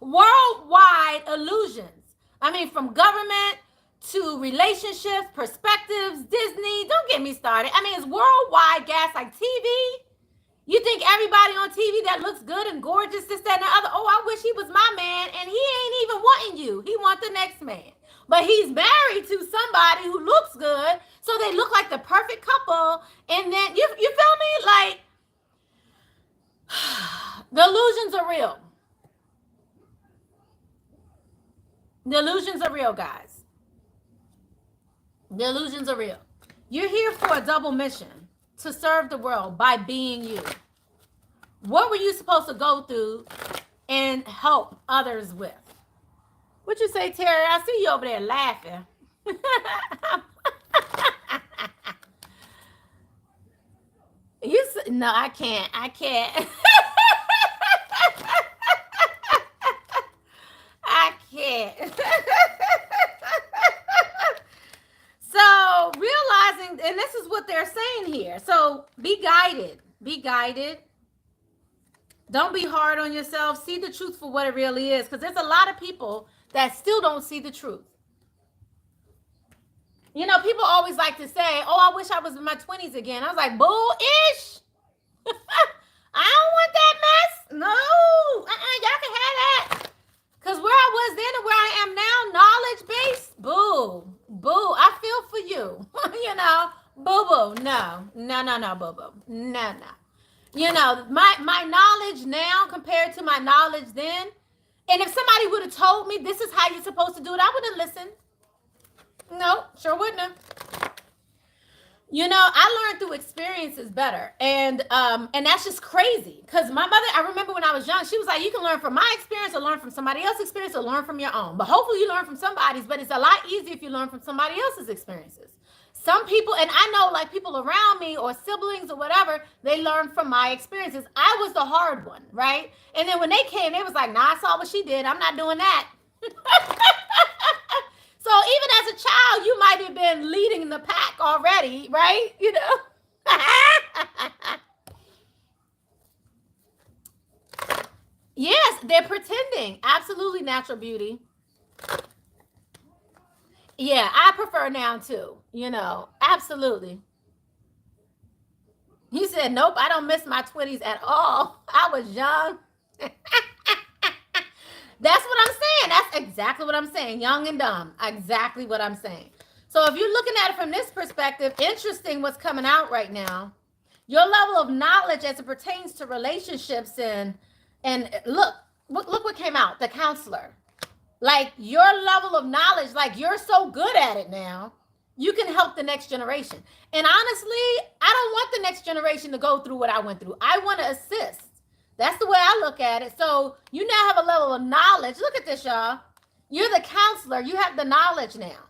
Worldwide illusions. I mean, from government to relationships, perspectives, Disney. Don't get me started. I mean, it's worldwide gas, like TV. You think everybody on TV that looks good and gorgeous, this, that, and the other, oh, I wish he was my man, and he ain't even wanting you. He wants the next man. But he's married to somebody who looks good, so they look like the perfect couple. And then, you feel me? Like, the illusions are real. The illusions are real, guys. The illusions are real. You're here for a double mission, to serve the world by being you. What were you supposed to go through and help others with? What you say, Terry? I see you over there laughing. No, I can't. I can't. I can't. So realizing, and this is what they're saying here. So be guided. Be guided. Don't be hard on yourself. See the truth for what it really is. Because there's a lot of people that still don't see the truth. You know, people always like to say, oh, I wish I was in my 20s again. I was like, bull-ish. I don't want that mess. No. Y'all can have that. Because where I was then and where I am now, knowledge-based, boo. Boo. I feel for you. You know, boo-boo. No, boo-boo. No. You know, my knowledge now compared to my knowledge then, and if somebody would have told me this is how you're supposed to do it, I wouldn't listen. No, sure wouldn't have. You know, I learned through experiences better. And that's just crazy. Because my mother, I remember when I was young, she was like, you can learn from my experience or learn from somebody else's experience or learn from your own. But hopefully you learn from somebody's, but it's a lot easier if you learn from somebody else's experiences. Some people, and I know like people around me or siblings or whatever, they learn from my experiences. I was the hard one, right? And then when they came, they was like, nah, I saw what she did. I'm not doing that. So even as a child, you might have been leading the pack already, right? You know? Yes, they're pretending. Absolutely, natural beauty. Yeah, I prefer now too. You know, absolutely. He said, nope, I don't miss my 20s at all. I was young. That's what I'm saying. That's exactly what I'm saying. Young and dumb. Exactly what I'm saying. So if you're looking at it from this perspective, interesting what's coming out right now. Your level of knowledge as it pertains to relationships and look what came out, the counselor. Like your level of knowledge, like you're so good at it now, you can help the next generation. And honestly, I don't want the next generation to go through what I went through. I want to assist. That's the way I look at it. So you now have a level of knowledge. Look at this, y'all. You're the counselor. You have the knowledge now.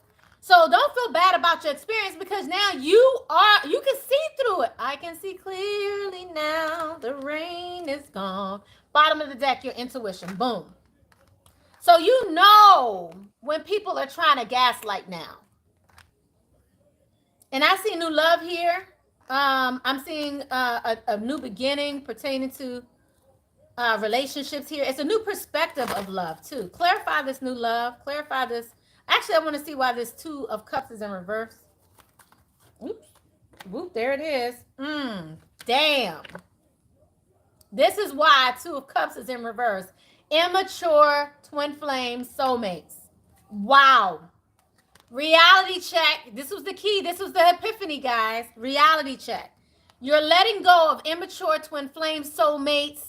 So don't feel bad about your experience, because now you can see through it. I can see clearly now. The rain is gone. Bottom of the deck, your intuition. Boom. So you know when people are trying to gaslight now. And I see new love here. I'm seeing a new beginning pertaining to relationships here. It's a new perspective of love too. Clarify this new love. Clarify this. Actually, I want to see why this 2 of Cups is in reverse. Oops. Whoop, there it is. Damn. This is why 2 of Cups is in reverse. Immature, twin flame, soulmates. Wow. Reality check. This was the key. This was the epiphany, guys. Reality check. You're letting go of immature, twin flame, soulmates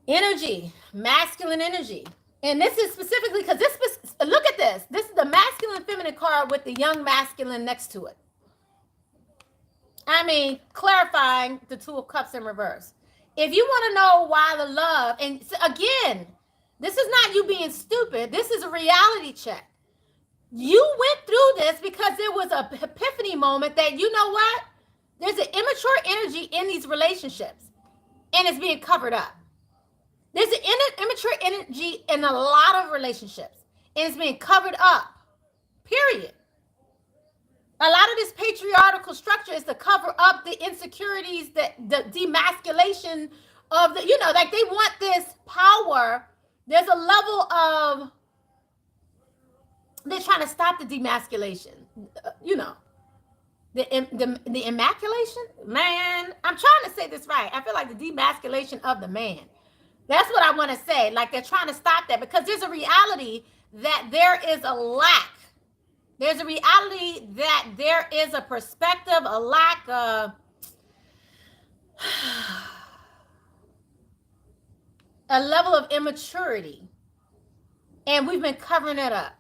energy, masculine energy. And this is specifically because look at this. This is the masculine feminine card with the young masculine next to it. I mean, clarifying the 2 of Cups in reverse. If you want to know why the love, and again, this is not you being stupid. This is a reality check. You went through this because there was an epiphany moment that, you know what? There's an immature energy in these relationships, and it's being covered up. There's an immature energy in a lot of relationships, and it's being covered up, period. A lot of this patriarchal structure is to cover up the insecurities, the demasculation of the, like they want this power. There's a level of, they're trying to stop the demasculation, the immaculation. Man, I'm trying to say this right. I feel like the demasculation of the man. That's what I want to say. Like they're trying to stop that, because there's a reality that there is a lack. There's a reality that there is a perspective, a lack of a level of immaturity. And we've been covering it up.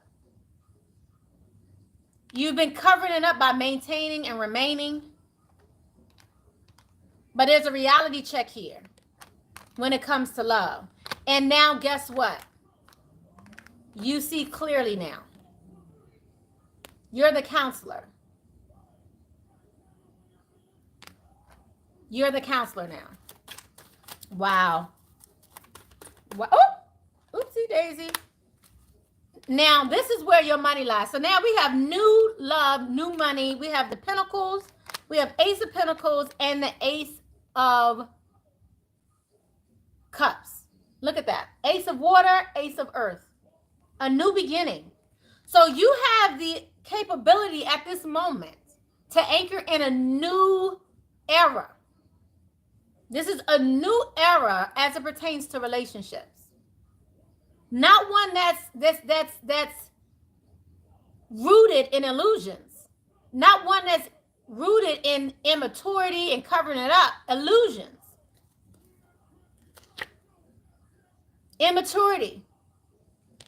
You've been covering it up by maintaining and remaining. But there's a reality check here when it comes to love. And now guess what? You see clearly now. You're the counselor. You're the counselor now. Wow. Oh, oopsie daisy. Now, this is where your money lies. So now we have new love, new money. We have the Pentacles. We have Ace of Pentacles and the Ace of Cups. Look at that. Ace of Water, Ace of Earth. A new beginning. So you have the capability at this moment to anchor in a new era. This is a new era as it pertains to relationships. Not one that's rooted in illusions. Not one that's rooted in immaturity and covering it up. Illusions. Immaturity.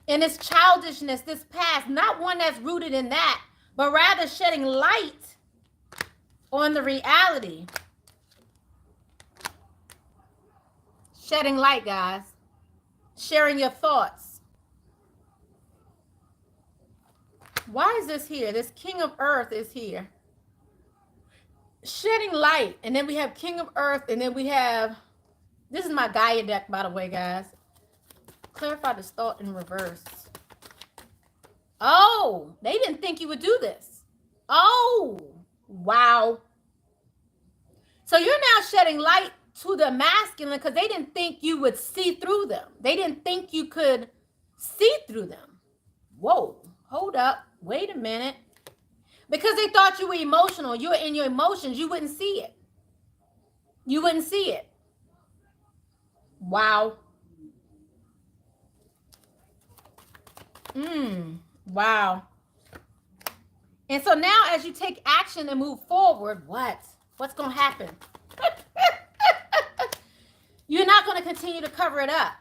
And this childishness, this past, not one that's rooted in that, but rather shedding light on the reality. Shedding light, guys. Sharing your thoughts. Why is this here? This King of Earth is here. Shedding light. And then we have King of Earth. And then we have, this is my Gaia deck, by the way, guys. Clarify this thought in reverse. Oh, they didn't think you would do this. Oh, wow. So you're now shedding light to the masculine because they didn't think you would see through them. They didn't think you could see through them. Whoa, hold up. Wait a minute. Because they thought you were emotional. You were in your emotions. You wouldn't see it. You wouldn't see it. Wow. Wow. And so now as you take action and move forward, what's going to happen? You're not going to continue to cover it up.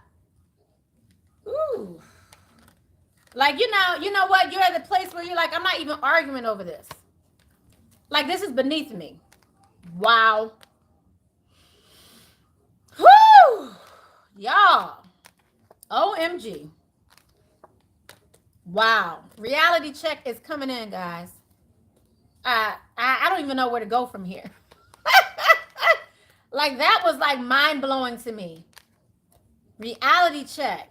Ooh. Like, you know what? You're at the place where you're like, I'm not even arguing over this. Like, this is beneath me. Wow. Whoo! Y'all. OMG. Wow. Reality check is coming in, guys. I don't even know where to go from here. Like, that was like mind-blowing to me. Reality check.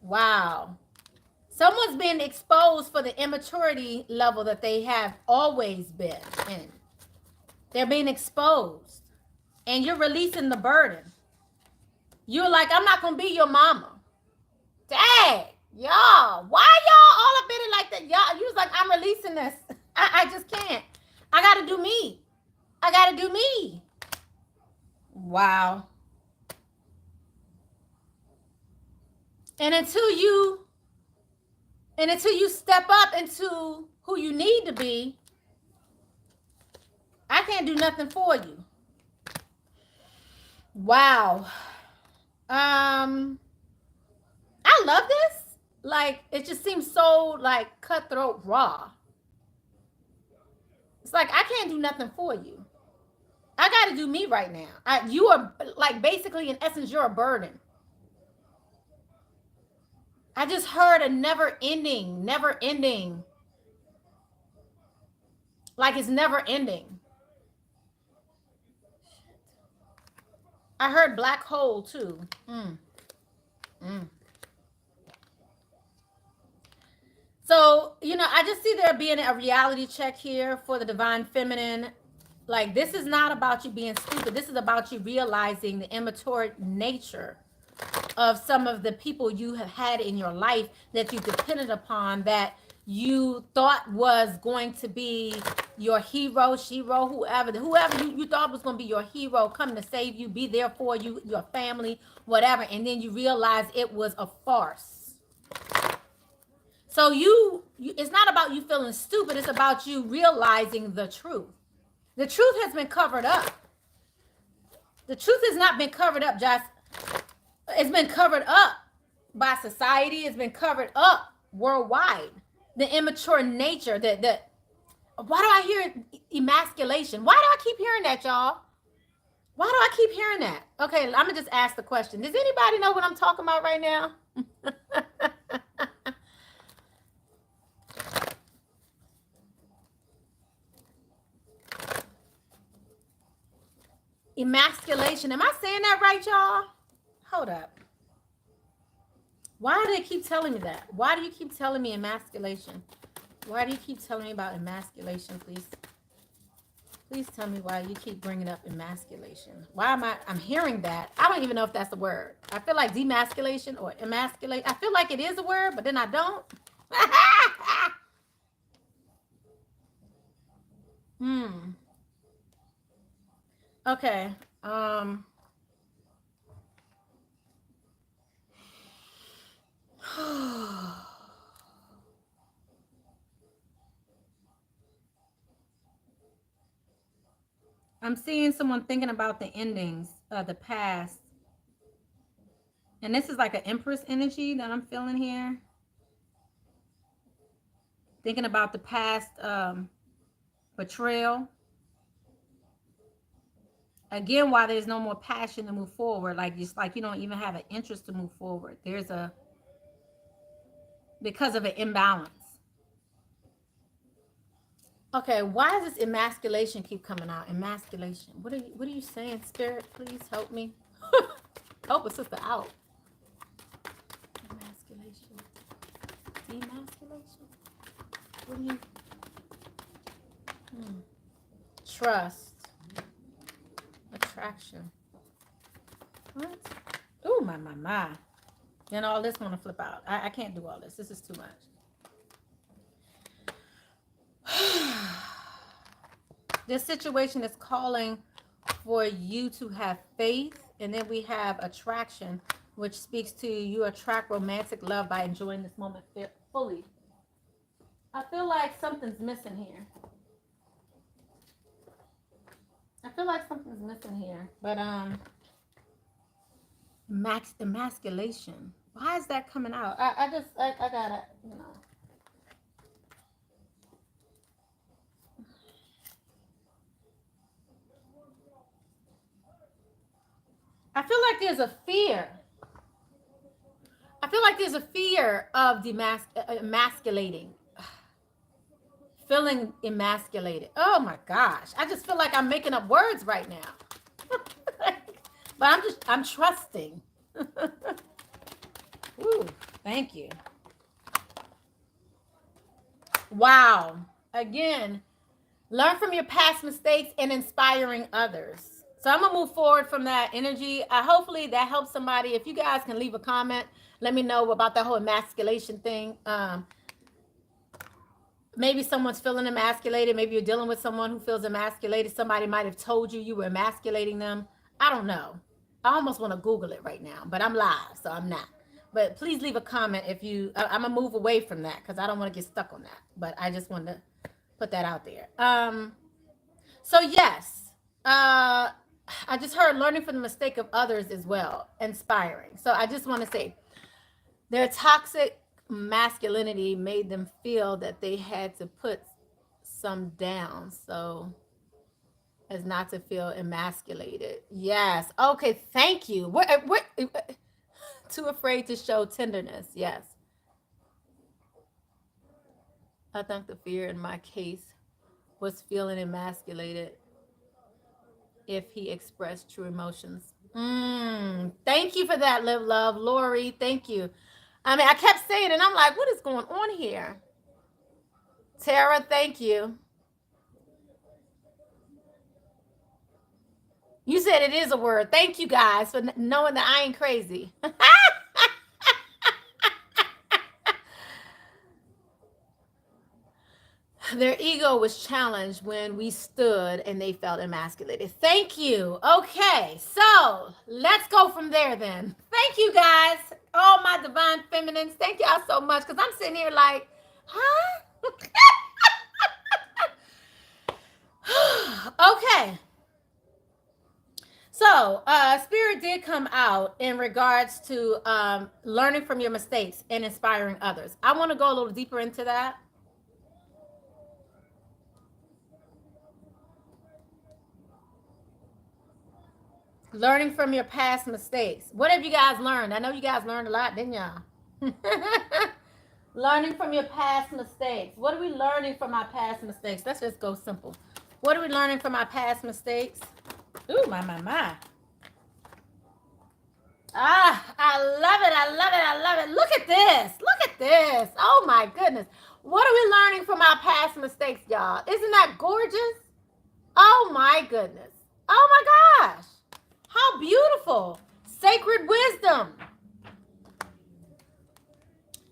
Wow. Someone's being exposed for the immaturity level that they have always been in. They're being exposed. And you're releasing the burden. You're like, I'm not going to be your mama. Dang. Y'all. Why y'all all up in it like that? Y'all, you was like, I'm releasing this. I just can't. I got to do me. I got to do me. Wow. And until you step up into who you need to be, I can't do nothing for you. Wow. I love this. Like, it just seems so like cutthroat raw. It's like, I can't do nothing for you. I got to do me right now. You are like, basically, in essence, you're a burden. I just heard a never ending. Like, it's never ending. I heard black hole too. So, I just see there being a reality check here for the divine feminine. Like, this is not about you being stupid. This is about you realizing the immature nature of some of the people you have had in your life that you depended upon, that you thought was going to be your hero, shero, whoever you thought was going to be your hero, come to save you, be there for you, your family, whatever. And then you realize it was a farce. So it's not about you feeling stupid. It's about you realizing the truth. The truth has been covered up. The truth has not been covered up, just it's been covered up by society. It's been covered up worldwide. The immature nature, why do I hear emasculation? Why do I keep hearing that, y'all? Why do I keep hearing that? Okay, I'm going to just ask the question. Does anybody know what I'm talking about right now? Emasculation. Am I saying that right, y'all? Hold up. Why do they keep telling me that? Why do you keep telling me emasculation? Why do you keep telling me about emasculation, please? Please tell me why you keep bringing up emasculation. Why I'm hearing that. I don't even know if that's a word. I feel like demasculation or emasculate. I feel like it is a word, but then I don't. Okay. I'm seeing someone thinking about the endings of the past. And this is like an Empress energy that I'm feeling here. Thinking about the past betrayal. Again, why there's no more passion to move forward. Like, just like you don't even have an interest to move forward. Because of an imbalance. Okay, why does this emasculation keep coming out? Emasculation. What are you saying, Spirit? Please help me. Help a sister out. Emasculation. Demasculation. What do you? Trust. Attraction. What? Oh, my. Then all this want to flip out. I can't do all this. This is too much. This situation is calling for you to have faith. And then we have attraction, which speaks to you attract romantic love by enjoying this moment fully. I feel like something's missing here. I feel like something's missing here. But emasculation. Why is that coming out? I gotta, you know. I feel like there's a fear. I feel like there's a fear of emasculating. Feeling emasculated. Oh my gosh. I just feel like I'm making up words right now. But I'm trusting. Ooh, thank you. Wow. Again, learn from your past mistakes and inspiring others. So I'm going to move forward from that energy. Hopefully that helps somebody. If you guys can leave a comment, let me know about that whole emasculation thing. Maybe someone's feeling emasculated. Maybe you're dealing with someone who feels emasculated. Somebody might have told you you were emasculating them. I don't know. I almost want to Google it right now, but I'm live, so I'm not. But please leave a comment if you, I'm going to move away from that because I don't want to get stuck on that. But I just wanted to put that out there. So yes, I just heard learning from the mistake of others as well, inspiring. So I just want to say their toxic masculinity made them feel that they had to put some down so as not to feel emasculated. Yes. Okay. Thank you. What too afraid to show tenderness. Yes. I think the fear in my case was feeling emasculated if he expressed true emotions. Thank you for that, Live Love. Lori, thank you. I mean, I kept saying it, and I'm like, what is going on here? Tara, thank you. You said it is a word. Thank you guys for knowing that I ain't crazy. Their ego was challenged when we stood and they felt emasculated. Thank you. Okay, so let's go from there then. Thank you guys, all my divine feminines. Thank y'all so much because I'm sitting here like, huh? Okay. So, Spirit did come out in regards to learning from your mistakes and inspiring others. I want to go a little deeper into that. Learning from your past mistakes. What have you guys learned? I know you guys learned a lot, didn't y'all? Learning from your past mistakes. What are we learning from our past mistakes? Let's just go simple. What are we learning from our past mistakes? Ooh, my. Ah, I love it. I love it. I love it. Look at this. Look at this. Oh, my goodness. What are we learning from our past mistakes, y'all? Isn't that gorgeous? Oh, my goodness. Oh, my gosh. How beautiful. Sacred wisdom.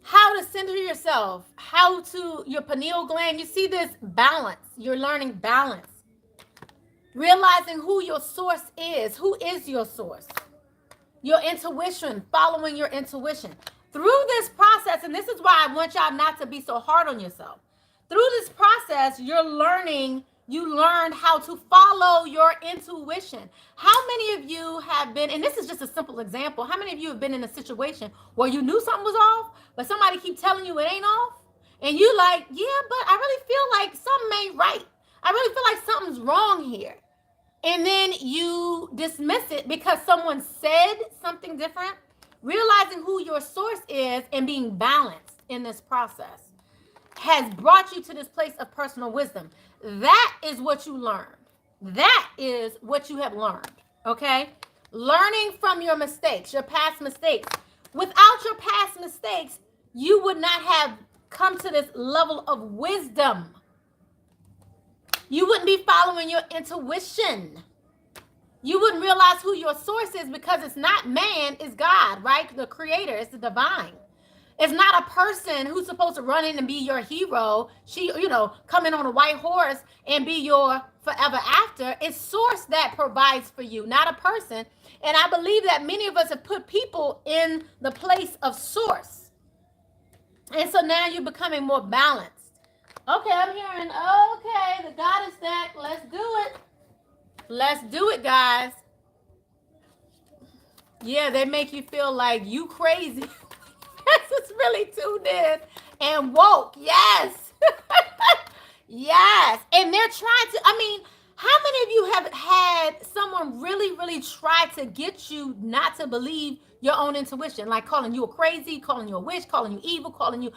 How to center yourself. How to, your pineal gland. You see this balance. You're learning balance. Realizing who your source is. Who is your source? Your intuition. Following your intuition. Through this process, and this is why I want y'all not to be so hard on yourself. Through this process, you're learning. You learned how to follow your intuition. How many of you have been, and this is just a simple example, how many of you have been in a situation where you knew something was off, but somebody keep telling you it ain't off? And you like, yeah, but I really feel like something ain't right. I really feel like something's wrong here. And then you dismiss it because someone said something different. Realizing who your source is and being balanced in this process has brought you to this place of personal wisdom. That is what you learned. That is what you have learned, okay? Learning from your mistakes, your past mistakes. Without your past mistakes, you would not have come to this level of wisdom. You wouldn't be following your intuition. You wouldn't realize who your source is because it's not man, it's God, right? The creator, it's the divine. It's not a person who's supposed to run in and be your hero. She, come in on a white horse and be your forever after. It's source that provides for you, not a person. And I believe that many of us have put people in the place of source. And so now you're becoming more balanced. Okay, I'm hearing, okay, the goddess deck. Let's do it. Let's do it, guys. Yeah, they make you feel like you crazy. This is really tuned in and woke. Yes. Yes. And they're trying to, I mean, how many of you have had someone really, really try to get you not to believe your own intuition? Like calling you a crazy, calling you a witch, calling you evil, calling you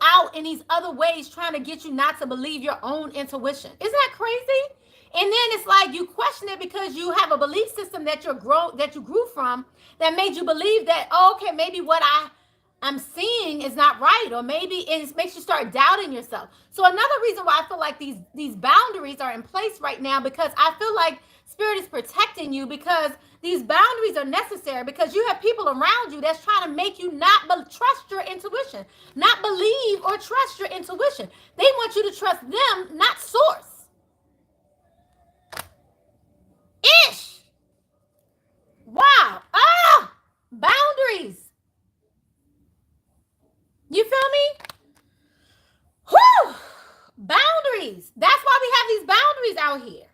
out in these other ways, trying to get you not to believe your own intuition. Isn't that crazy? And then it's like you question it because you have a belief system that you grew from that made you believe that, oh, okay, maybe what I'm seeing is not right, or maybe it makes you start doubting yourself. So another reason why I feel like these boundaries are in place right now, because I feel like Spirit is protecting you, because these boundaries are necessary, because you have people around you that's trying to make you not trust your intuition, not believe or trust your intuition. They want you to trust them, not source. Ish. Wow. Ah, boundaries. You feel me? Whew. Boundaries. That's why we have these boundaries out here.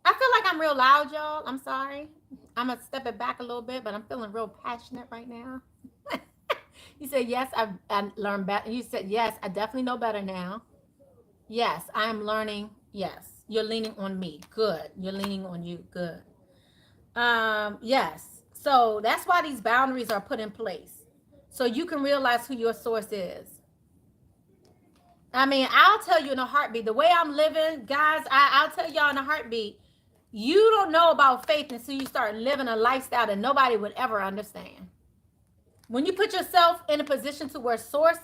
I feel like I'm real loud, y'all. I'm sorry. I'm going to step it back a little bit, but I'm feeling real passionate right now. You said, yes, I learned better. You said, yes, I definitely know better now. Yes, I'm learning. Yes, you're leaning on me. Good. You're leaning on you. Good. Yes. So that's why these boundaries are put in place. So you can realize who your source is. I mean, I'll tell you in a heartbeat, the way I'm living, guys, I'll tell y'all in a heartbeat, you don't know about faith until you start living a lifestyle that nobody would ever understand. When you put yourself in a position to where source,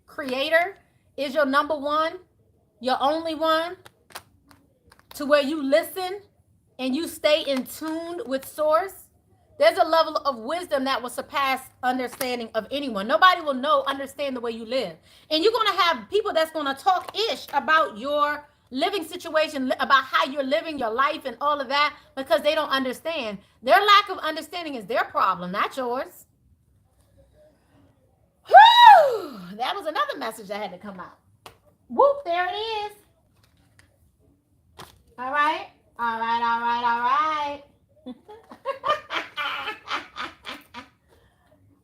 creator, is your number one, your only one, to where you listen and you stay in tune with source, there's a level of wisdom that will surpass understanding of anyone. Nobody will understand the way you live. And you're going to have people that's going to talk ish about your living situation, about how you're living your life and all of that, because they don't understand. Their lack of understanding is their problem, not yours. Whew! That was another message that had to come out. Whoop, there it is. All right. All right, all right, all right.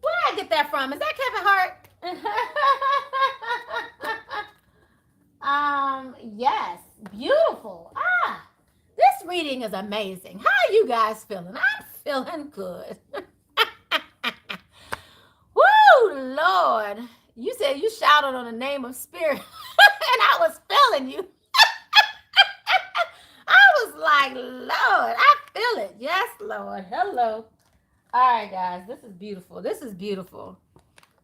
Where did I get that from? Is that Kevin Hart? Yes. Beautiful. Ah, this reading is amazing. How are you guys feeling? I'm feeling good. Woo, Lord. You said you shouted on the name of Spirit, and I was feeling you. I was like, Lord, I feel it. Yes, Lord. Hello. All right, guys. This is beautiful. This is beautiful.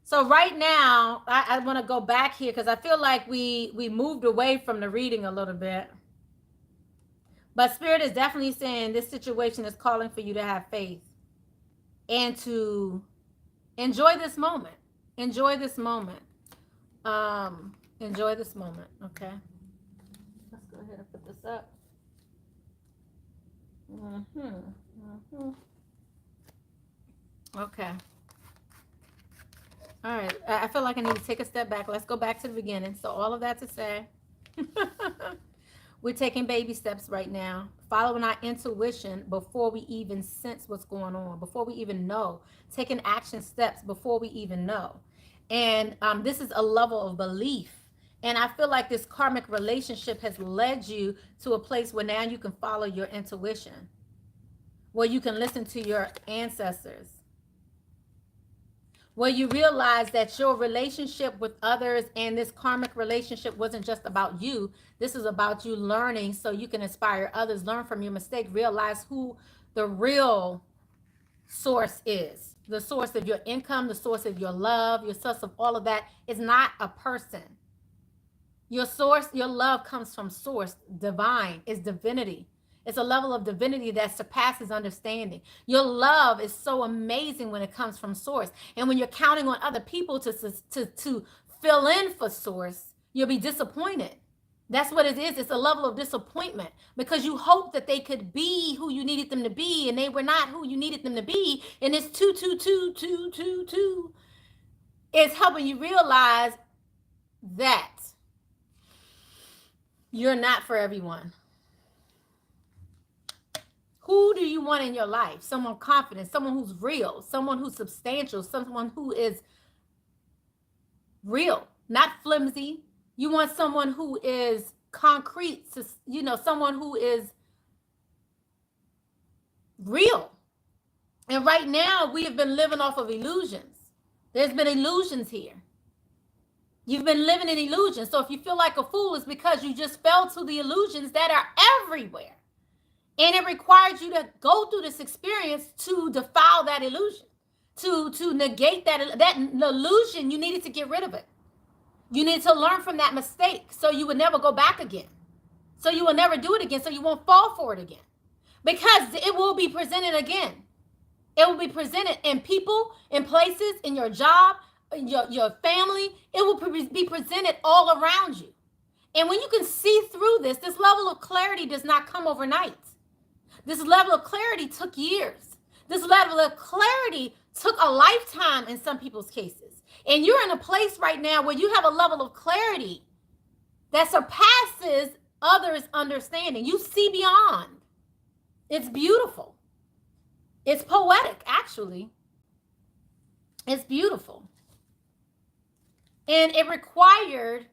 So right now, I want to go back here because I feel like we moved away from the reading a little bit. But Spirit is definitely saying this situation is calling for you to have faith and to enjoy this moment. Enjoy this moment. Enjoy this moment. Okay. Let's go ahead and put this up. Okay. All right. I feel like I need to take a step back. Let's go back to the beginning. So all of that to say, we're taking baby steps right now, following our intuition before we even sense what's going on, before we even know, taking action steps before we even know. And this is a level of belief. And I feel like this karmic relationship has led you to a place where now you can follow your intuition, where you can listen to your ancestors, where you realize that your relationship with others and this karmic relationship wasn't just about you. This is about you learning so you can inspire others, learn from your mistake, realize who the real source is. The source of your income, the source of your love, your source of all of that is not a person. Your source, your love comes from source, divine, is divinity. It's a level of divinity that surpasses understanding. Your love is so amazing when it comes from source. And when you're counting on other people to fill in for source, you'll be disappointed. That's what it is. It's a level of disappointment because you hope that they could be who you needed them to be, and they were not who you needed them to be. And it's 22222. It's helping you realize that You're not for everyone. Who do you want in your life? Someone confident, someone who's real, someone who's substantial, someone who is real, not flimsy. You want someone who is concrete, you know, someone who is real. And right now, we have been living off of illusions. There's been illusions here. You've been living in illusions. So if you feel like a fool, it's because you just fell to the illusions that are everywhere. And it requires you to go through this experience to defile that illusion, to negate that illusion. You needed to get rid of it. You need to learn from that mistake so you would never go back again. So you will never do it again, so you won't fall for it again. Because it will be presented again. It will be presented in people, in places, in your job, in your family. It will be presented all around you. And when you can see through this level of clarity does not come overnight. This level of clarity took years. This level of clarity took a lifetime in some people's cases. And you're in a place right now where you have a level of clarity that surpasses others' understanding. You see beyond. It's beautiful. It's poetic, actually. It's beautiful. And it required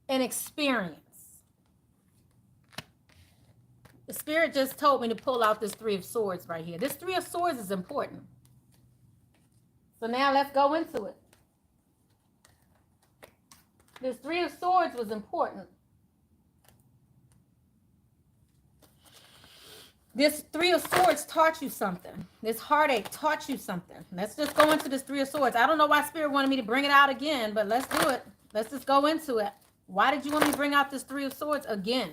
an experience. The Spirit just told me to pull out this Three of Swords right here. This Three of Swords is important. So now let's go into it. This Three of Swords was important. This Three of Swords taught you something. This heartache taught you something. Let's just go into this Three of Swords. I don't know why Spirit wanted me to bring it out again, but let's do it. Let's just go into it. Why did you want me to bring out this Three of Swords again?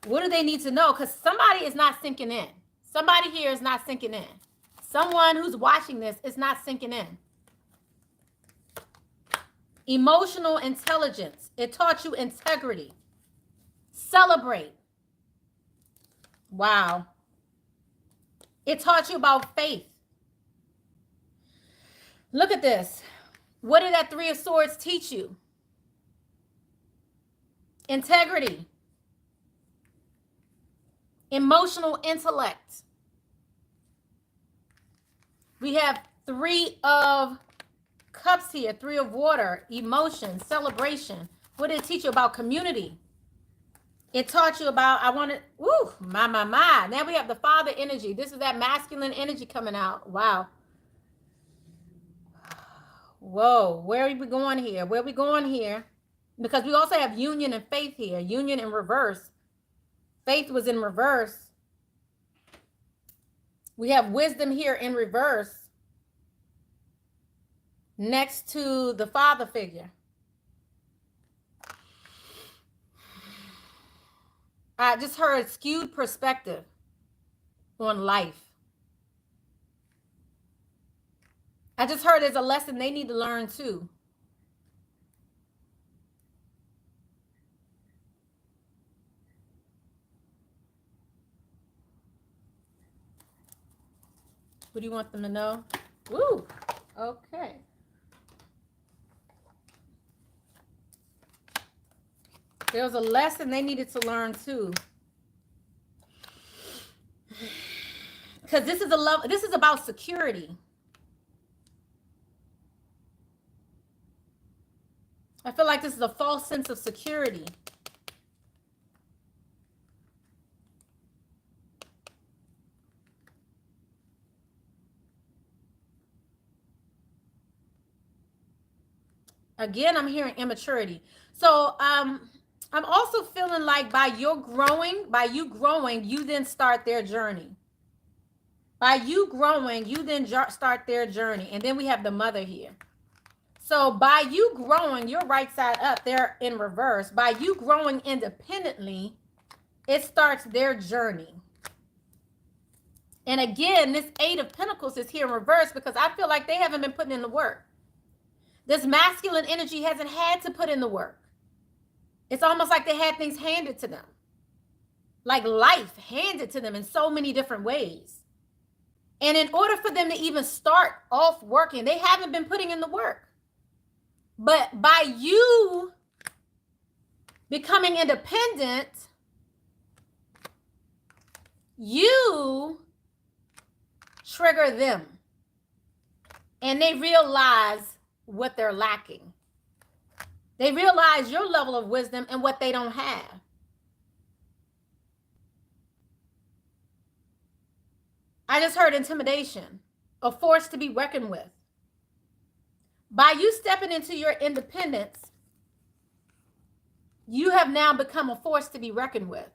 What do they need to know? Because somebody is not sinking in. Somebody here is not sinking in. Someone who's watching this is not sinking in. Emotional intelligence. It taught you integrity. Celebrate. Wow. It taught you about faith. Look at this. What did that Three of Swords teach you? Integrity. Emotional intellect. We have Three of Cups here. Three of Water. Emotion. Celebration. What did it teach you about community? It taught you about, my. Now we have the Father energy. This is that masculine energy coming out. Wow. Whoa, where are we going here? Where are we going here? Because we also have union and faith here. Union in reverse. Faith was in reverse. We have wisdom here in reverse. Next to the father figure. I just heard skewed perspective on life. I just heard there's a lesson they need to learn too. What do you want them to know? Woo! Okay. There was a lesson they needed to learn too. Because this is about security. I feel like this is a false sense of security. Again, I'm hearing immaturity. So I'm also feeling like by you growing, you then start their journey. By you growing, you then start their journey. And then we have the mother here. So by you growing, you're right side up, they're in reverse. By you growing independently, it starts their journey. And again, this Eight of Pentacles is here in reverse because I feel like they haven't been putting in the work. This masculine energy hasn't had to put in the work. It's almost like they had things handed to them. Like life handed to them in so many different ways. And in order for them to even start off working, they haven't been putting in the work. But by you becoming independent, you trigger them. And they realize what they're lacking. They realize your level of wisdom and what they don't have. I just heard intimidation, a force to be reckoned with. By you stepping into your independence, you have now become a force to be reckoned with.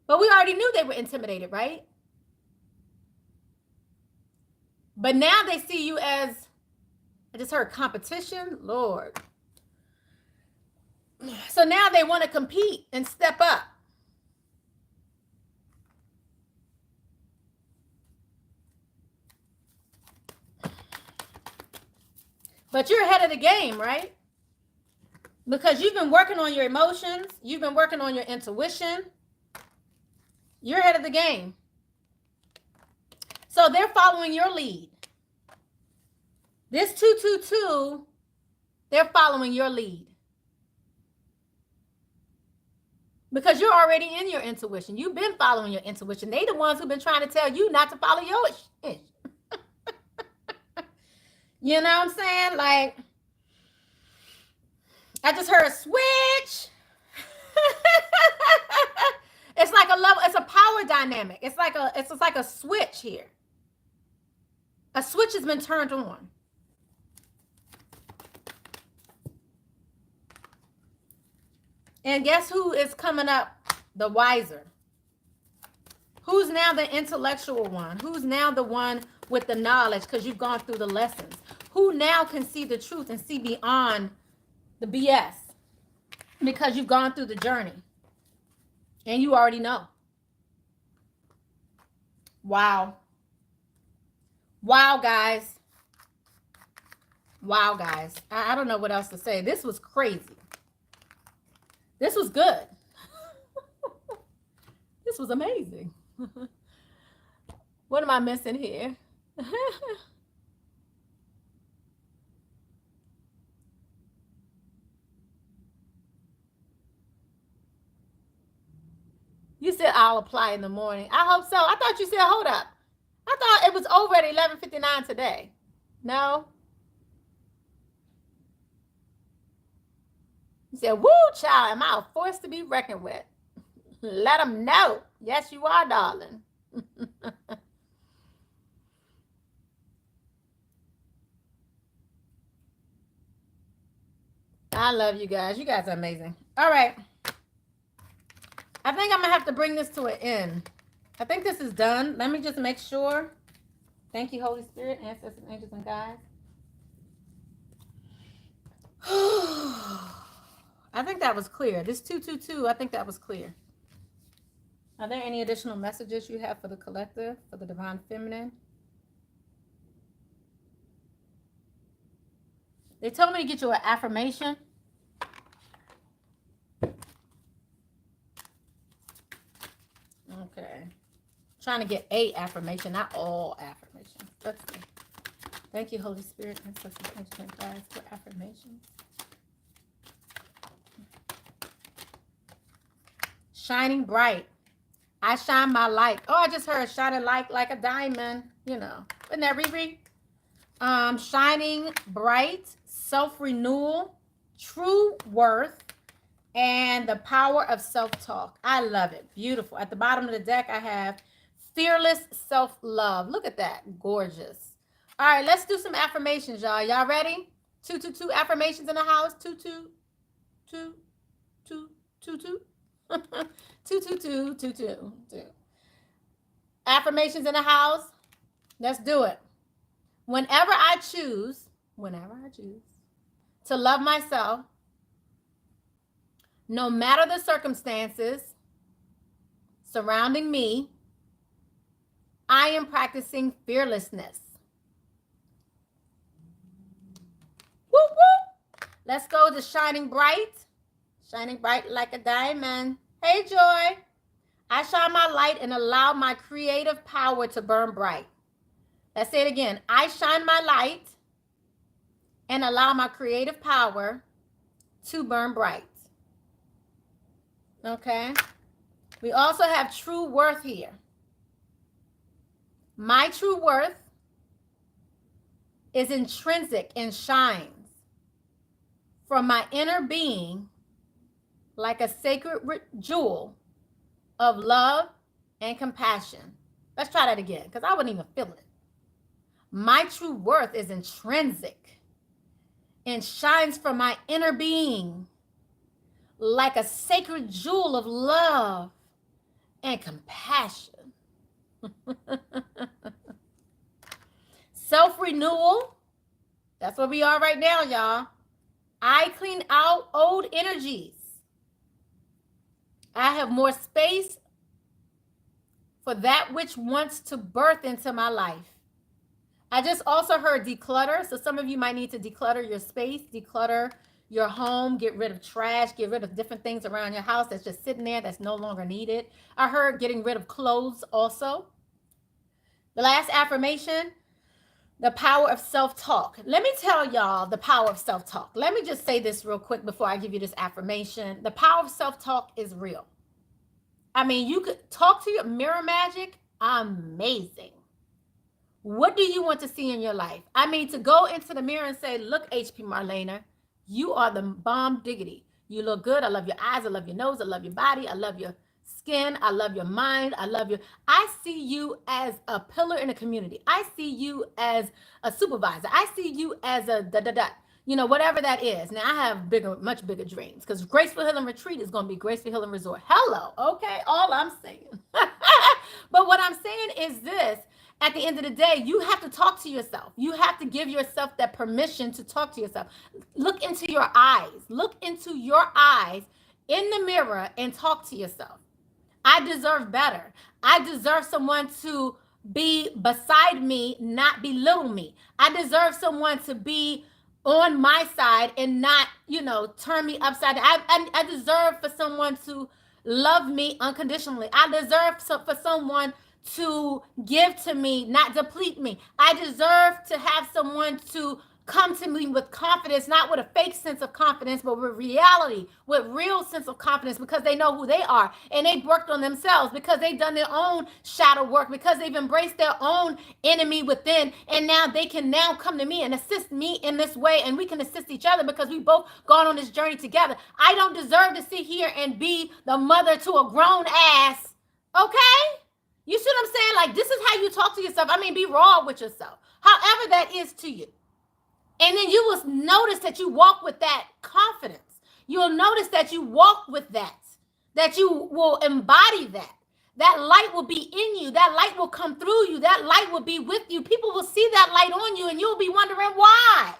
But we already knew they were intimidated, right? But now they see you as, I just heard competition, Lord. So now they want to compete and step up. But you're ahead of the game, right? Because you've been working on your emotions. You've been working on your intuition. You're ahead of the game. So they're following your lead. This 222, they're following your lead. Because you're already in your intuition. You've been following your intuition. They the ones who've been trying to tell you not to follow yours. You know what I'm saying? Like, I just heard a switch. It's like a level, it's a power dynamic. It's like a switch here. A switch has been turned on. And guess who is coming up the wiser? Who's now the intellectual one? Who's now the one with the knowledge because you've gone through the lessons? Who now can see the truth and see beyond the BS because you've gone through the journey and you already know? Wow. Wow, guys. Wow, guys. I don't know what else to say. This was crazy. This was good. This was amazing. What am I missing here? You said I'll apply in the morning. I hope so. I thought you said, hold up. I thought it was over at 11:59 today. No? You said, woo, child, am I a force to be reckoned with? Let them know. Yes, you are, darling. I love you guys. You guys are amazing. All right. I think I'm going to have to bring this to an end. I think this is done. Let me just make sure. Thank you, Holy Spirit, ancestors, angels, and guides. I think that was clear. This 222, I think that was clear. Are there any additional messages you have for the collective, for the divine feminine? They told me to get you an affirmation. Okay. Trying to get a affirmation, not all affirmations. Let's see. Thank you, Holy Spirit, ancestors, angels, and guides, for affirmations. Shining bright. I shine my light. Oh, I just heard shining light like a diamond. You know, isn't that Riri? Shining bright, self-renewal, true worth, and the power of self-talk. I love it. Beautiful. At the bottom of the deck, I have fearless self-love. Look at that. Gorgeous. All right, let's do some affirmations, y'all. Y'all ready? 222 affirmations in the house. 222. 222. Affirmations in the house. Let's do it. Whenever I choose to love myself, no matter the circumstances surrounding me, I am practicing fearlessness. Woo woo. Let's go to shining bright like a diamond. Hey, Joy. I shine my light and allow my creative power to burn bright. Let's say it again. I shine my light and allow my creative power to burn bright. Okay. We also have true worth here. My true worth is intrinsic and shines from my inner being like a sacred jewel of love and compassion. Let's try that again, because I wasn't even feeling it. My true worth is intrinsic and shines from my inner being like a sacred jewel of love and compassion. Self-renewal. That's where we are right now, y'all. I clean out old energies. I have more space for that which wants to birth into my life. I just also heard declutter. So some of you might need to declutter your space, declutter your home, get rid of trash, get rid of different things around your house that's just sitting there that's no longer needed. I heard getting rid of clothes also. The last affirmation, the power of self-talk. Let me tell y'all the power of self-talk. Let me just say this real quick before I give you this affirmation. The power of self-talk is real. I mean, you could talk to your mirror magic. Amazing. What do you want to see in your life? I mean, to go into the mirror and say, look, HP Marlana, you are the bomb diggity. You look good. I love your eyes. I love your nose. I love your body. I love your skin. I love your mind. I love you. I see you as a pillar in the community. I see you as a supervisor. I see you as a da-da-da. You know, whatever that is. Now, I have bigger, much bigger dreams because Graceful Healing Retreat is going to be Graceful Healing Resort. Hello. Okay. All I'm saying. But what I'm saying is this. At the end of the day, you have to talk to yourself. You have to give yourself that permission to talk to yourself. Look into your eyes. Look into your eyes in the mirror and talk to yourself. I deserve better. I deserve someone to be beside me, not belittle me. I deserve someone to be on my side and not, turn me upside down. I deserve for someone to love me unconditionally. I deserve for someone to give to me, not deplete me. I deserve to have someone to come to me with confidence, not with a fake sense of confidence, but with reality, with real sense of confidence, because they know who they are and they've worked on themselves, because they've done their own shadow work, because they've embraced their own enemy within, and now they can now come to me and assist me in this way, and we can assist each other because we both gone on this journey together. I don't deserve to sit here and be the mother to a grown ass, okay? You see what I'm saying? Like, this is how you talk to yourself. I mean, be raw with yourself, however that is to you. And then you will notice that you walk with that confidence. You'll notice that you walk with that you will embody that. That light will be in you. That light will come through you. That light will be with you. People will see that light on you and you'll be wondering why.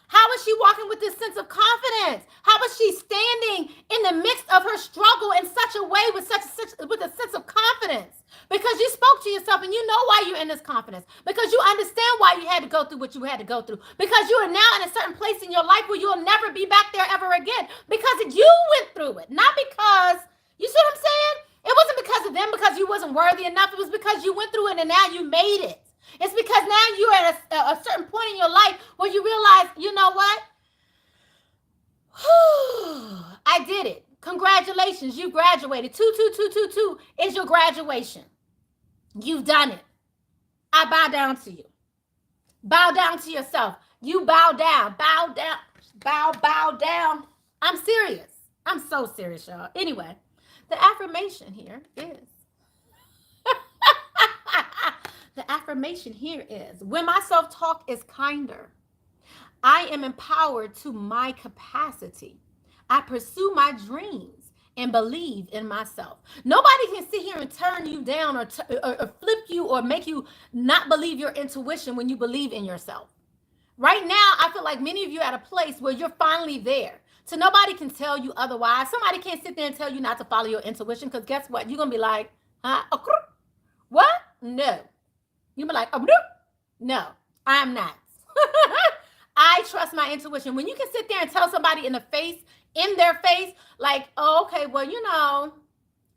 How is she walking with this sense of confidence? How is she standing in the midst of her struggle in such a way with a sense of confidence? Because you spoke to yourself and you know why you're in this confidence. Because you understand why you had to go through what you had to go through. Because you are now in a certain place in your life where you'll never be back there ever again. Because you went through it. Not because, you see what I'm saying? It wasn't because of them, because you wasn't worthy enough. It was because you went through it and now you made it. It's because now you're at a certain point in your life where you realize, you know what? I did it. Congratulations, you graduated. 22222 is your graduation. You've done it. I bow down to you. Bow down to yourself. You bow down. Bow down. Bow down. I'm serious. I'm so serious, y'all. Anyway, the affirmation here is... The affirmation here is, when my self-talk is kinder, I am empowered to my capacity. I pursue my dreams and believe in myself. Nobody can sit here and turn you down or flip you or make you not believe your intuition when you believe in yourself. Right now, I feel like many of you are at a place where you're finally there. So nobody can tell you otherwise. Somebody can't sit there and tell you not to follow your intuition, because guess what? You're going to be like, huh? What? No. You'll be like, oh, no, I'm not. I trust my intuition. When you can sit there and tell somebody in their face, like, oh, okay, well,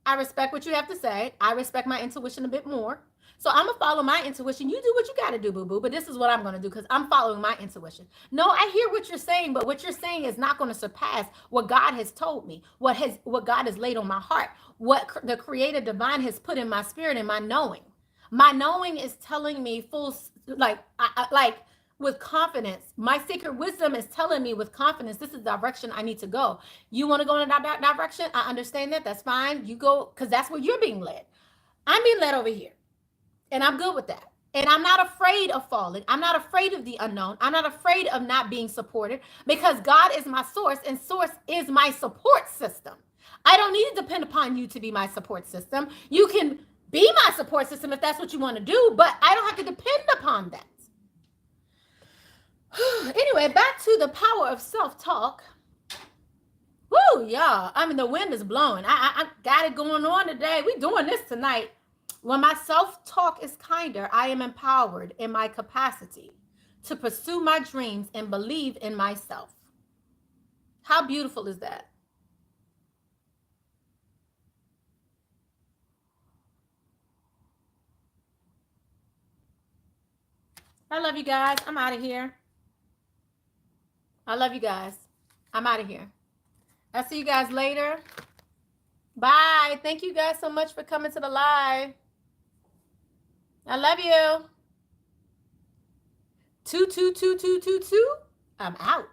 I respect what you have to say. I respect my intuition a bit more. So I'm going to follow my intuition. You do what you got to do, boo-boo. But this is what I'm going to do because I'm following my intuition. No, I hear what you're saying, but what you're saying is not going to surpass what God has told me, what God has laid on my heart, what the creator divine has put in my spirit and my knowing. My knowing is telling me with confidence. My secret wisdom is telling me with confidence, this is the direction I need to go. You want to go in that direction? I understand that. That's fine. You go, because that's where you're being led. I'm being led over here. And I'm good with that. And I'm not afraid of falling. I'm not afraid of the unknown. I'm not afraid of not being supported because God is my source and source is my support system. I don't need to depend upon you to be my support system. You can be my support system if that's what you want to do, but I don't have to depend upon that. Anyway, back to the power of self-talk. Woo, y'all. I mean, the wind is blowing. I got it going on today. We doing this tonight. When my self-talk is kinder, I am empowered in my capacity to pursue my dreams and believe in myself. How beautiful is that? I love you guys. I'm out of here. I love you guys. I'm out of here. I'll see you guys later. Bye. Thank you guys so much for coming to the live. I love you. 2222222. I'm out.